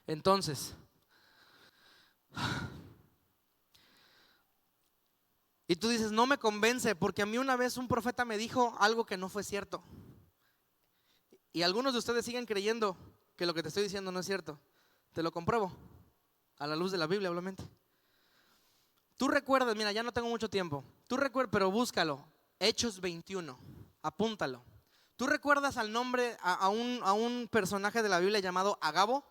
Entonces, y tú dices: no me convence, porque a mí una vez un profeta me dijo algo que no fue cierto. Y algunos de ustedes siguen creyendo que lo que te estoy diciendo no es cierto. Te lo compruebo a la luz de la Biblia, obviamente. Tú recuerdas, mira, ya no tengo mucho tiempo. Tú recuerdas, pero búscalo. Hechos 21, apúntalo. ¿Tú recuerdas al nombre a un personaje de la Biblia llamado Agabo?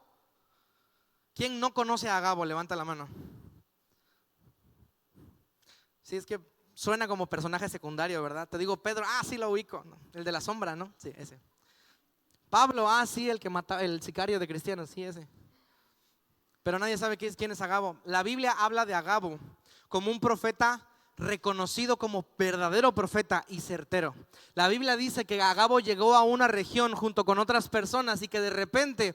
¿Quién no conoce a Agabo? Levanta la mano. Sí, es que suena como personaje secundario, ¿verdad? Te digo Pedro, sí lo ubico, ¿no? El de la sombra, ¿no? Sí, ese. Pablo, sí, el que mataba, el sicario de cristianos, sí, ese. Pero nadie sabe quién es Agabo. La Biblia habla de Agabo como un profeta reconocido como verdadero profeta y certero. La Biblia dice que Agabo llegó a una región junto con otras personas y que de repente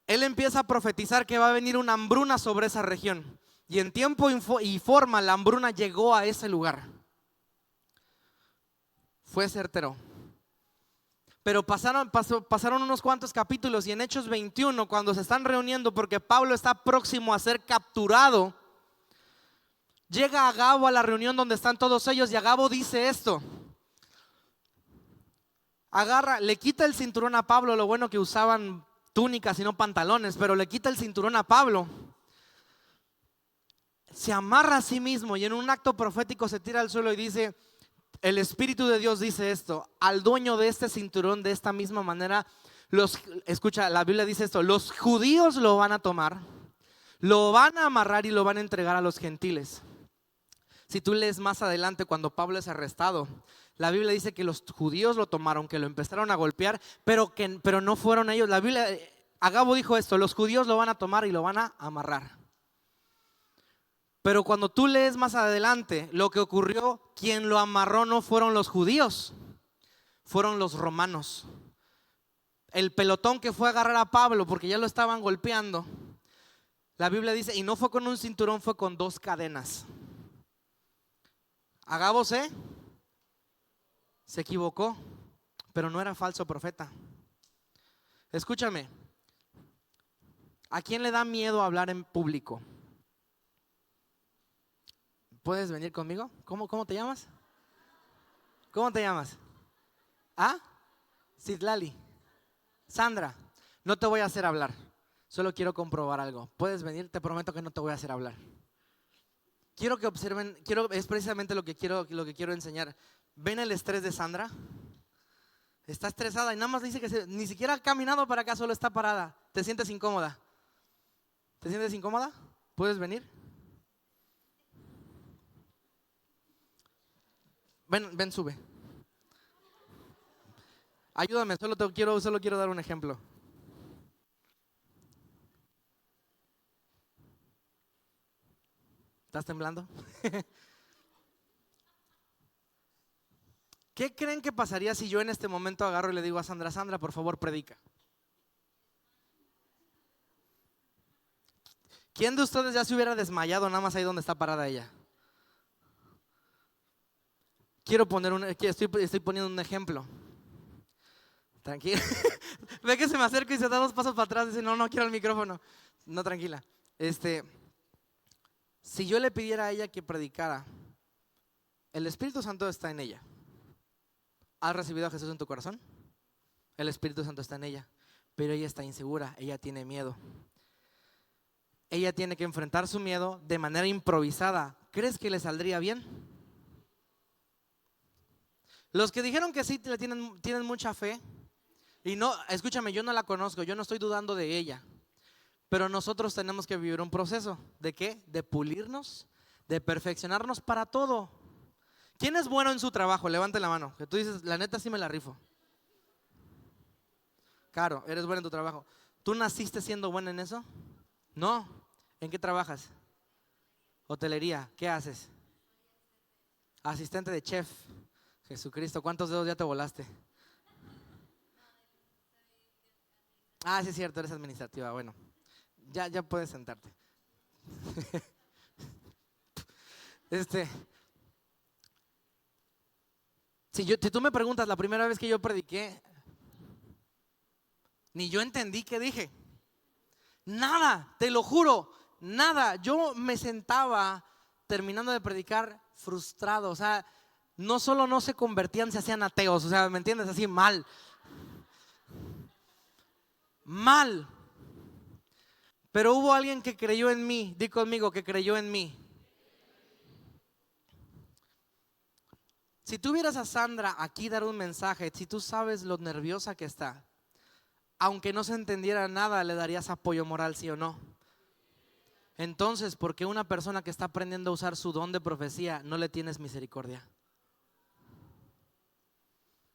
él empieza a profetizar que va a venir una hambruna sobre esa región. Y en tiempo y forma la hambruna llegó a ese lugar. Fue certero. Pero pasaron unos cuantos capítulos y en Hechos 21, cuando se están reuniendo porque Pablo está próximo a ser capturado, llega Agabo a la reunión donde están todos ellos y Agabo dice esto: agarra, le quita el cinturón a Pablo, lo bueno que usaban túnicas y no pantalones, pero le quita el cinturón a Pablo, se amarra a sí mismo y en un acto profético se tira al suelo y dice, el Espíritu de Dios dice esto, al dueño de este cinturón de esta misma manera, escucha, la Biblia dice esto, los judíos lo van a tomar, lo van a amarrar y lo van a entregar a los gentiles. Si tú lees más adelante cuando Pablo es arrestado, la Biblia dice que los judíos lo tomaron, que lo empezaron a golpear, pero no fueron ellos. La Biblia, Agabo dijo esto, los judíos lo van a tomar y lo van a amarrar. Pero cuando tú lees más adelante lo que ocurrió, quien lo amarró no fueron los judíos, fueron los romanos. El pelotón que fue a agarrar a Pablo porque ya lo estaban golpeando, la Biblia dice, y no fue con un cinturón, fue con 2 cadenas. Agabo se equivocó, pero no era falso profeta. Escúchame, ¿a quién le da miedo hablar en público? ¿Puedes venir conmigo? ¿Cómo te llamas? ¿Cómo te llamas? ¿Ah? Citlali. Sandra, no te voy a hacer hablar, solo quiero comprobar algo. ¿Puedes venir? Te prometo que no te voy a hacer hablar. Quiero que observen, es precisamente lo que quiero enseñar. ¿Ven el estrés de Sandra? Está estresada y nada más dice que ni siquiera ha caminado para acá, solo está parada. ¿Te sientes incómoda? ¿Te sientes incómoda? ¿Puedes venir? Ven, sube. Ayúdame, solo quiero dar un ejemplo. ¿Estás temblando? ¿Qué creen que pasaría si yo en este momento agarro y le digo a Sandra, Sandra, por favor, predica? ¿Quién de ustedes ya se hubiera desmayado nada más ahí donde está parada ella? Estoy poniendo un ejemplo. Tranquila. Ve que se me acerca y se da 2 pasos para atrás y dice, no quiero el micrófono. No, tranquila. Si yo le pidiera a ella que predicara, el Espíritu Santo está en ella. ¿Has recibido a Jesús en tu corazón? El Espíritu Santo está en ella, pero ella está insegura, ella tiene miedo. Ella tiene que enfrentar su miedo de manera improvisada. ¿Crees que le saldría bien? Los que dijeron que sí tienen mucha fe. Y no, escúchame, yo no la conozco, yo no estoy dudando de ella. Pero nosotros tenemos que vivir un proceso. ¿De qué? De pulirnos, de perfeccionarnos para todo. ¿Quién es bueno en su trabajo? Levante la mano. Que tú dices, la neta sí me la rifo. Caro, eres bueno en tu trabajo. ¿Tú naciste siendo bueno en eso? No. ¿En qué trabajas? Hotelería. ¿Qué haces? Asistente de chef. Jesucristo, ¿cuántos dedos ya te volaste? Ah, sí es cierto, eres administrativa. Bueno, ya puedes sentarte. Si tú me preguntas, la primera vez que yo prediqué, ni yo entendí qué dije. Nada, te lo juro, nada. Yo me sentaba terminando de predicar frustrado. O sea, no solo no se convertían, se hacían ateos. O sea, ¿me entiendes? Así mal. Pero hubo alguien que creyó en mí. Di conmigo que creyó en mí. Si tú vieras a Sandra aquí dar un mensaje, si tú sabes lo nerviosa que está, aunque no se entendiera nada, le darías apoyo moral, ¿sí o no? Entonces, ¿por qué una persona que está aprendiendo a usar su don de profecía no le tienes misericordia?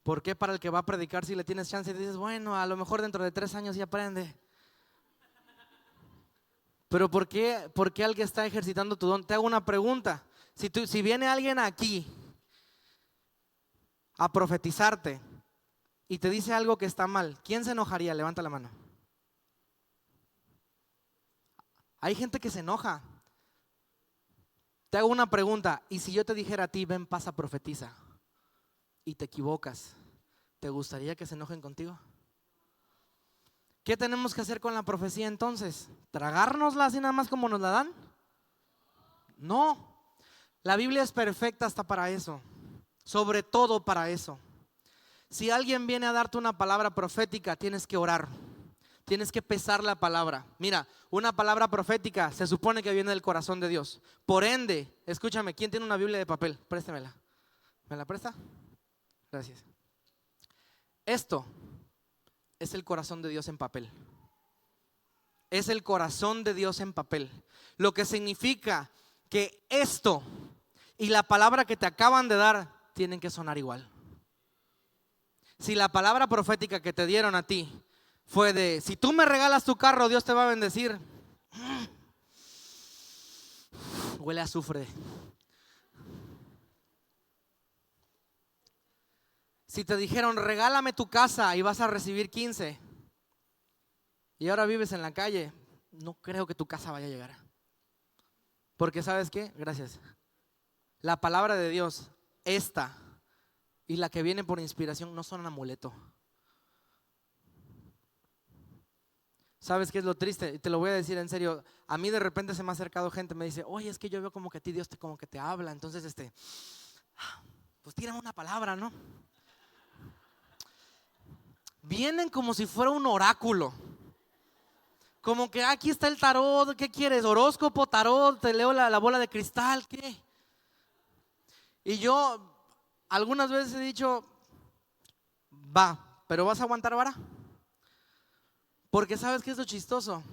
¿Por qué para el que va a predicar si le tienes chance y dices, bueno, a lo mejor dentro de 3 años ya aprende? Pero ¿por qué al que está ejercitando tu don? Te hago una pregunta. Si viene alguien aquí a profetizarte y te dice algo que está mal, ¿quién se enojaría? Levanta la mano. Hay gente que se enoja. Te hago una pregunta. ¿Y si yo te dijera a ti, ven, pasa, profetiza, y te equivocas, ¿te gustaría que se enojen contigo? ¿Qué tenemos que hacer con la profecía entonces? ¿Tragárnosla así nada más como nos la dan? No. La Biblia es perfecta hasta para eso. Sobre todo para eso. Si alguien viene a darte una palabra profética, tienes que orar. Tienes que pesar la palabra. Mira, una palabra profética se supone que viene del corazón de Dios. Por ende, escúchame, ¿quién tiene una Biblia de papel? Préstemela. ¿Me la presta? Gracias. Esto es el corazón de Dios en papel. Es el corazón de Dios en papel. Lo que significa que esto y la palabra que te acaban de dar tienen que sonar igual. Si la palabra profética que te dieron a ti fue de, si tú me regalas tu carro, Dios te va a bendecir. Huele a azufre. Si te dijeron, regálame tu casa y vas a recibir 15, y ahora vives en la calle, no creo que tu casa vaya a llegar. Porque ¿sabes qué? Gracias. La palabra de Dios, esta y la que viene por inspiración, no son un amuleto. ¿Sabes qué es lo triste? Y te lo voy a decir en serio. A mí de repente se me ha acercado gente, me dice, oye, es que yo veo como que a ti Dios como que te habla. Entonces, pues tírame una palabra, ¿no? Vienen como si fuera un oráculo. Como que aquí está el tarot, ¿qué quieres? Horóscopo, tarot, te leo la bola de cristal, ¿qué? Y yo algunas veces he dicho, va, pero ¿vas a aguantar vara? Porque ¿sabes qué es lo chistoso?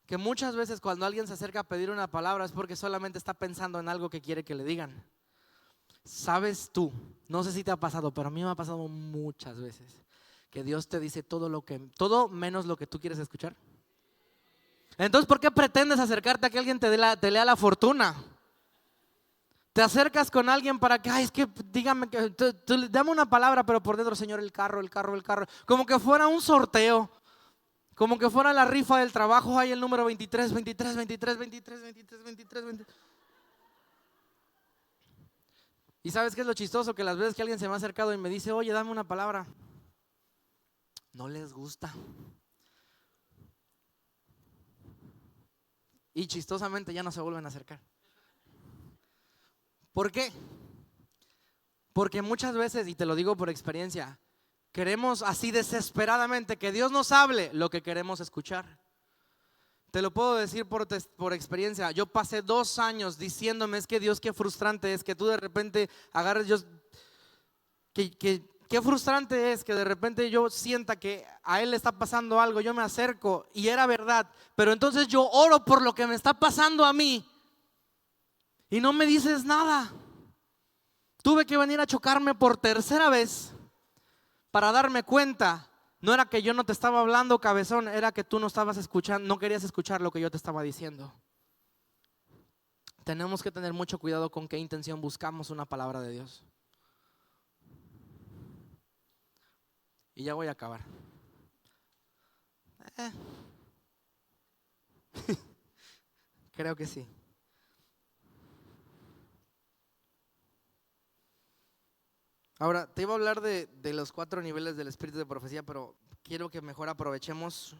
Que muchas veces cuando alguien se acerca a pedir una palabra es porque solamente está pensando en algo que quiere que le digan. ¿Sabes tú? No sé si te ha pasado, pero a mí me ha pasado muchas veces que Dios te dice todo menos lo que tú quieres escuchar. Entonces, ¿por qué pretendes acercarte a que alguien te lea la fortuna? Te acercas con alguien para que, es que dígame, dame una palabra, pero por dentro, Señor, el carro. Como que fuera un sorteo, como que fuera la rifa del trabajo, hay el número 23. ¿Y sabes qué es lo chistoso? Que las veces que alguien se me ha acercado y me dice, oye, dame una palabra, no les gusta. Y chistosamente ya no se vuelven a acercar. ¿Por qué? Porque muchas veces, y te lo digo por experiencia, queremos así desesperadamente que Dios nos hable lo que queremos escuchar. Te lo puedo decir por experiencia. Yo pasé 2 años diciéndome, es que Dios, qué frustrante es que tú de repente agarres, qué frustrante es que de repente yo sienta que a Él le está pasando algo, yo me acerco y era verdad, pero entonces yo oro por lo que me está pasando a mí y no me dices nada. Tuve que venir a chocarme por 3.ª vez para darme cuenta. No era que yo no te estaba hablando, cabezón, era que tú no estabas escuchando, no querías escuchar lo que yo te estaba diciendo. Tenemos que tener mucho cuidado con qué intención buscamos una palabra de Dios. Y ya voy a acabar. Creo que sí. Ahora, te iba a hablar de los 4 niveles del espíritu de profecía, pero quiero que mejor aprovechemos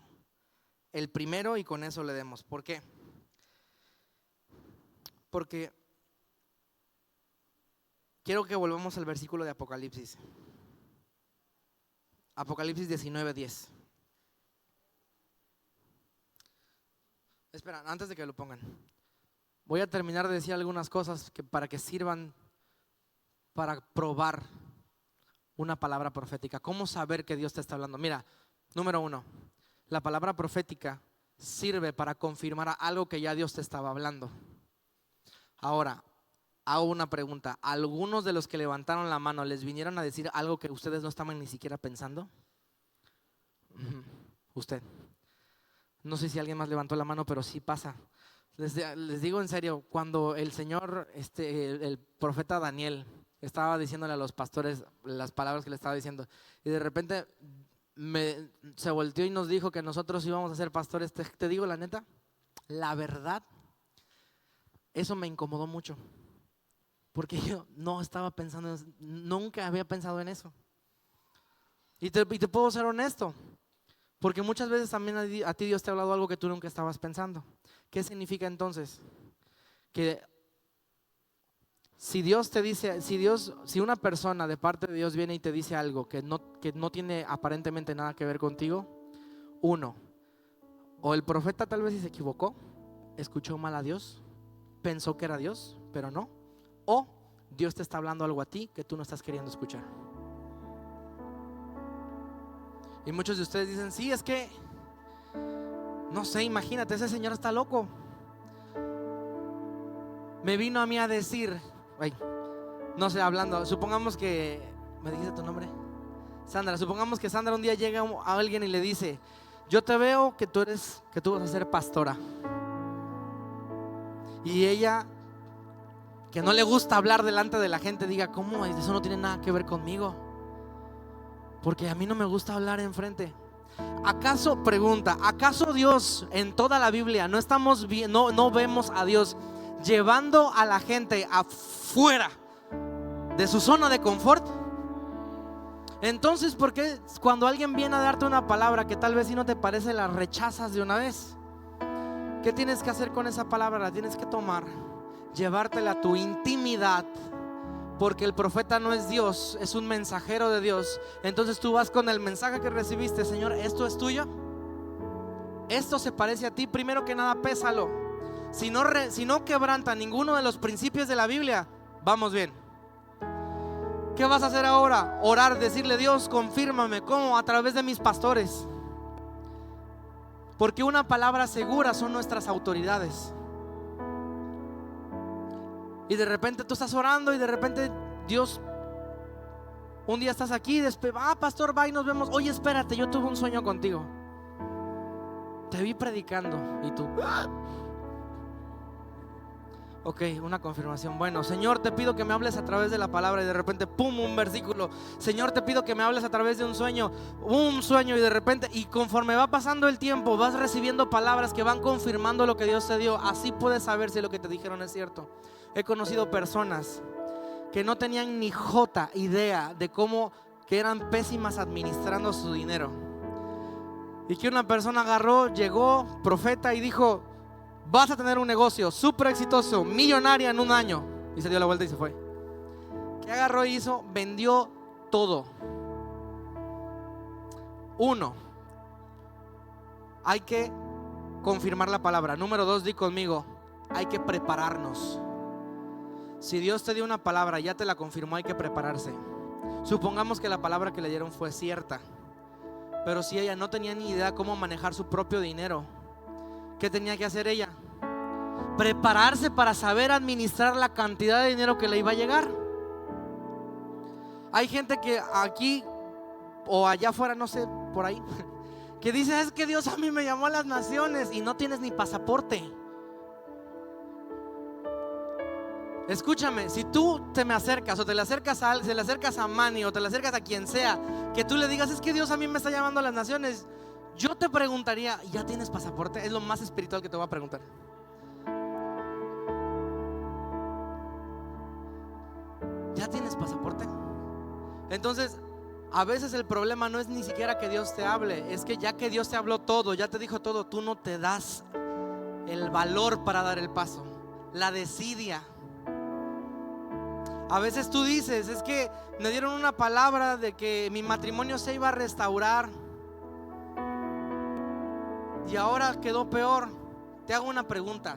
el primero y con eso le demos. ¿Por qué? Porque quiero que volvamos al versículo de Apocalipsis. Apocalipsis 19:10. Espera, antes de que lo pongan, voy a terminar de decir algunas cosas para que sirvan para probar una palabra profética. ¿Cómo saber que Dios te está hablando? Mira, número 1, la palabra profética sirve para confirmar algo que ya Dios te estaba hablando. Ahora, hago una pregunta. ¿Algunos de los que levantaron la mano les vinieron a decir algo que ustedes no estaban ni siquiera pensando? Usted. No sé si alguien más levantó la mano, pero sí pasa. Les digo en serio, cuando el Señor, el profeta Daniel estaba diciéndole a los pastores las palabras que le estaba diciendo, y de repente se volteó y nos dijo que nosotros íbamos a ser pastores. Te digo la neta, la verdad, eso me incomodó mucho, porque yo no estaba pensando, nunca había pensado en eso. Y te puedo ser honesto, porque muchas veces también a ti Dios te ha hablado algo que tú nunca estabas pensando. ¿Qué significa entonces? Que Si Dios te dice, si una persona de parte de Dios viene y te dice algo que no tiene aparentemente nada que ver contigo, uno, o el profeta tal vez se equivocó, escuchó mal a Dios, pensó que era Dios, pero no, o Dios te está hablando algo a ti que tú no estás queriendo escuchar. Y muchos de ustedes dicen, sí, es que no sé, imagínate, ese señor está loco. Me vino a mí a decir, no sé, hablando, supongamos que, ¿me dijiste tu nombre? Sandra, supongamos que Sandra un día llega a alguien y le dice, yo te veo que tú vas a ser pastora. Y ella, que no le gusta hablar delante de la gente, diga, ¿cómo? Eso no tiene nada que ver conmigo, porque a mí no me gusta hablar enfrente. ¿Acaso Dios en toda la Biblia no vemos a Dios llevando a la gente afuera de su zona de confort? Entonces, ¿por qué cuando alguien viene a darte una palabra que tal vez si no te parece, la rechazas de una vez? ¿Qué tienes que hacer con esa palabra? La tienes que tomar, llevártela a tu intimidad, porque el profeta no es Dios, es un mensajero de Dios. Entonces tú vas con el mensaje que recibiste. Señor, ¿esto es tuyo? ¿Esto se parece a ti? Primero que nada, pésalo. Si no quebranta ninguno de los principios de la Biblia, vamos bien. ¿Qué vas a hacer ahora? Orar, decirle, Dios, confírmame. ¿Cómo? A través de mis pastores. Porque una palabra segura son nuestras autoridades. Y de repente tú estás orando y de repente Dios, un día estás aquí, después, pastor, va y nos vemos. Oye, espérate, yo tuve un sueño contigo. Te vi predicando y tú, ok, una confirmación. Bueno, Señor, te pido que me hables a través de la palabra. Y de repente, pum, un versículo. Señor, te pido que me hables a través de un sueño. Y de repente, y conforme va pasando el tiempo, vas recibiendo palabras que van confirmando lo que Dios te dio. Así puedes saber si lo que te dijeron es cierto. He conocido personas que no tenían ni jota idea de que eran pésimas administrando su dinero. Y que una persona agarró, llegó, profeta, y dijo, vas a tener un negocio súper exitoso, millonaria en un año. Y se dio la vuelta y se fue. ¿Qué agarró y hizo? Vendió todo. Uno, hay que confirmar la palabra. Número dos, di conmigo, hay que prepararnos. Si Dios te dio una palabra, ya te la confirmó, hay que prepararse. Supongamos que la palabra que le dieron fue cierta, pero si ella no tenía ni idea cómo manejar su propio dinero, ¿qué tenía que hacer ella? Prepararse para saber administrar la cantidad de dinero que le iba a llegar. Hay gente que aquí o allá afuera, no sé, por ahí, que dice, es que Dios a mí me llamó a las naciones, y no tienes ni pasaporte. Escúchame, si tú te me acercas o se le acercas a Manny o te le acercas a quien sea, que tú le digas, es que Dios a mí me está llamando a las naciones, yo te preguntaría, ¿ya tienes pasaporte? Es lo más espiritual que te voy a preguntar. ¿Ya tienes pasaporte? Entonces, a veces el problema no es ni siquiera que Dios te hable, es que ya que Dios te habló todo, ya te dijo todo, tú no te das el valor para dar el paso, la desidia. A veces tú dices, es que me dieron una palabra de que mi matrimonio se iba a restaurar y ahora quedó peor. Te hago una pregunta,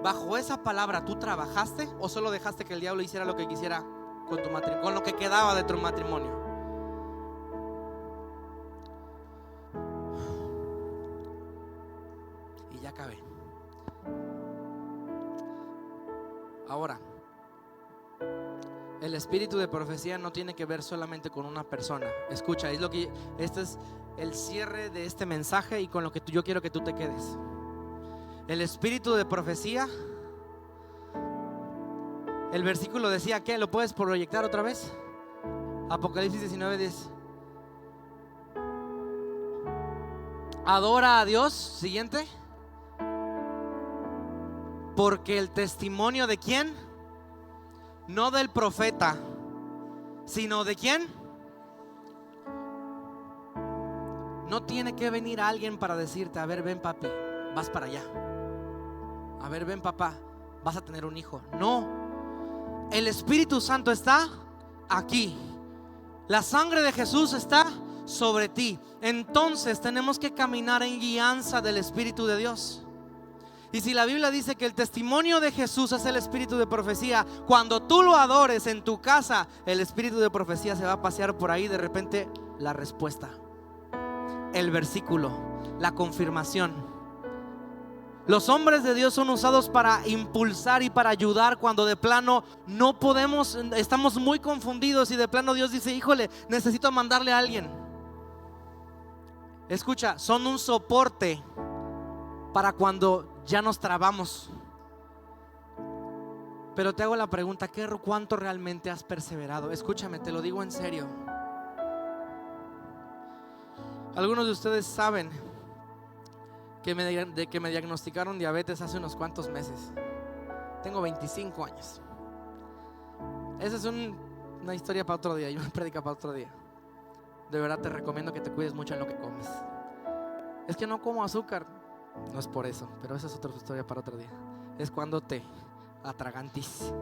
¿bajo esa palabra tú trabajaste o solo dejaste que el diablo hiciera lo que quisiera con tu matrimonio, con lo que quedaba de tu matrimonio? Y ya acabé. Ahora, el espíritu de profecía no tiene que ver solamente con una persona. Escucha, este es el cierre de este mensaje y con lo que yo quiero que tú te quedes. El espíritu de profecía, el versículo decía que, ¿lo puedes proyectar otra vez? Apocalipsis 19:10. Adora a Dios, siguiente. Porque el testimonio de quién, no del profeta, sino de quién. No tiene que venir alguien para decirte, a ver, ven papi, vas para allá. A ver, ven papá, vas a tener un hijo. No, El Espíritu Santo está aquí. La sangre de Jesús está sobre ti. Entonces tenemos que caminar en guianza del Espíritu de Dios. Y si la Biblia dice que el testimonio de Jesús es el espíritu de profecía, cuando tú lo adores en tu casa, el espíritu de profecía se va a pasear por ahí. De repente la respuesta, el versículo, la confirmación. Los hombres de Dios son usados para impulsar y para ayudar cuando de plano no podemos, estamos muy confundidos y de plano Dios dice, híjole, necesito mandarle a alguien. Escucha, son un soporte para cuando ya nos trabamos. Pero te hago la pregunta, ¿cuánto realmente has perseverado? Escúchame, te lo digo en serio. Algunos de ustedes saben que me diagnosticaron diabetes hace unos cuantos meses. Tengo 25 años. Esa es una historia para otro día y una prédica para otro día. De verdad te recomiendo que te cuides mucho en lo que comes. Es que no como azúcar. No es por eso, pero esa es otra historia para otro día. Es cuando te atragantís.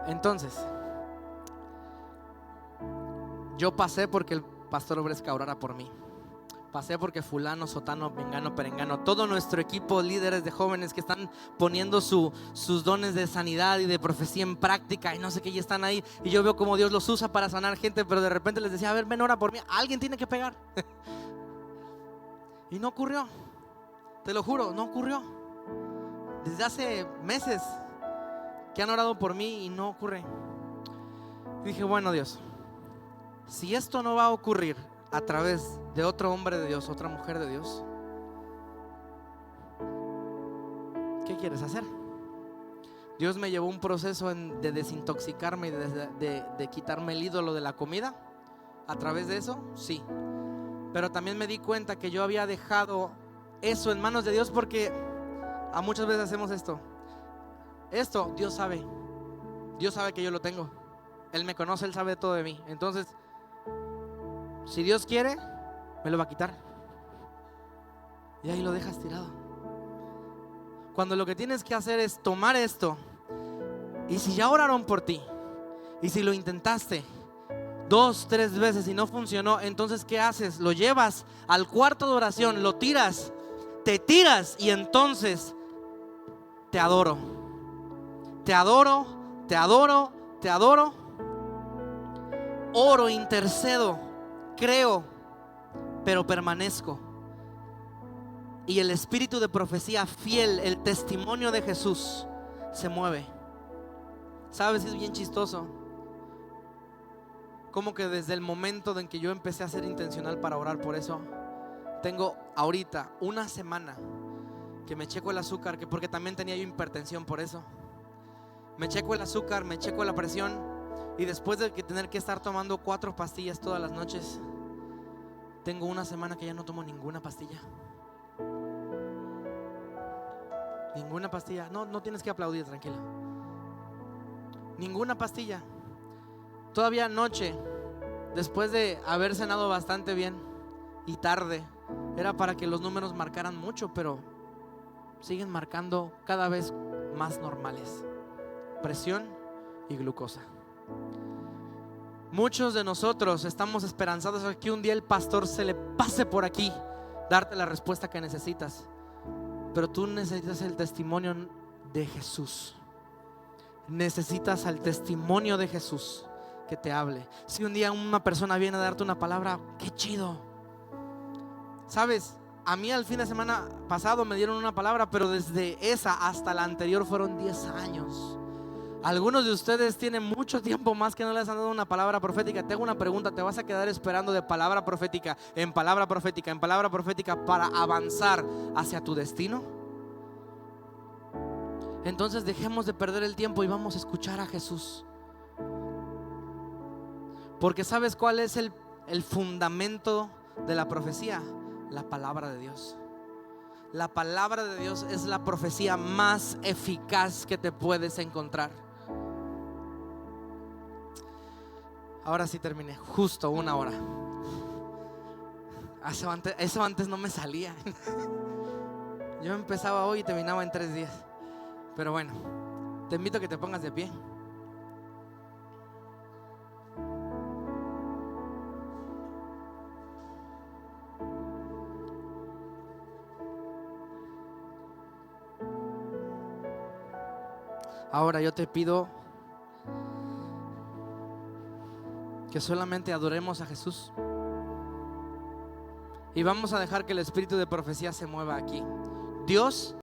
Entonces, yo pasé porque el pastor Obresca orara por mí. Pasé porque fulano, sotano, mengano, perengano, todo nuestro equipo, líderes de jóvenes que están poniendo sus dones de sanidad y de profecía en práctica y no sé qué, y están ahí. Y yo veo cómo Dios los usa para sanar gente, pero de repente les decía, a ver, ven, ora por mí. Alguien tiene que pegar. Y no ocurrió. Te lo juro, no ocurrió. Desde hace meses que han orado por mí y no ocurre. Y dije, bueno, Dios, si esto no va a ocurrir a través de otro hombre de Dios, otra mujer de Dios, ¿qué quieres hacer? Dios me llevó un proceso de desintoxicarme y de quitarme el ídolo de la comida. A través de eso, sí. Pero también me di cuenta que yo había dejado eso en manos de Dios, porque a muchas veces hacemos esto. Dios sabe que yo lo tengo. Él me conoce, Él sabe todo de mí. Entonces, si Dios quiere, me lo va a quitar. Y ahí lo dejas tirado. Cuando lo que tienes que hacer es tomar esto. Y si ya oraron por ti, y si lo intentaste 2, 3 veces y no funcionó, entonces ¿qué haces? Lo llevas al cuarto de oración, lo tiras, te tiras y entonces te adoro. Te adoro, te adoro, te adoro. Oro, intercedo, creo, pero permanezco. Y el espíritu de profecía fiel, el testimonio de Jesús, se mueve. ¿Sabes? Es bien chistoso. Como que desde el momento en que yo empecé a ser intencional para orar por eso, tengo ahorita una semana que me checo el azúcar, que porque también tenía yo hipertensión por eso. Me checo el azúcar, me checo la presión, y después de tener que estar tomando 4 pastillas todas las noches, tengo una semana que ya no tomo ninguna pastilla. Ninguna pastilla. No tienes que aplaudir, tranquila. Ninguna pastilla. Todavía anoche, después de haber cenado bastante bien y tarde, era para que los números marcaran mucho, pero siguen marcando cada vez más normales. Presión y glucosa. Muchos de nosotros estamos esperanzados a que un día el pastor se le pase por aquí, darte la respuesta que necesitas. Pero tú necesitas el testimonio de Jesús. Necesitas al testimonio de Jesús que te hable. Si un día una persona viene a darte una palabra, qué chido. Sabes, a mí al fin de semana pasado me dieron una palabra, pero desde esa hasta la anterior fueron 10 años. Algunos de ustedes tienen mucho tiempo más que no les han dado una palabra profética. Te hago una pregunta: ¿te vas a quedar esperando de palabra profética en palabra profética en palabra profética para avanzar hacia tu destino? Entonces dejemos de perder el tiempo y vamos a escuchar a Jesús. Porque ¿sabes cuál es el fundamento de la profecía? La palabra de Dios. La palabra de Dios es la profecía más eficaz que te puedes encontrar. Ahora sí terminé, justo 1 hora. Eso antes no me salía. Yo empezaba hoy y terminaba en 3 días. Pero bueno, Te invito a que te pongas de pie. Ahora yo te pido que solamente adoremos a Jesús. Y vamos a dejar que el espíritu de profecía se mueva aquí. Dios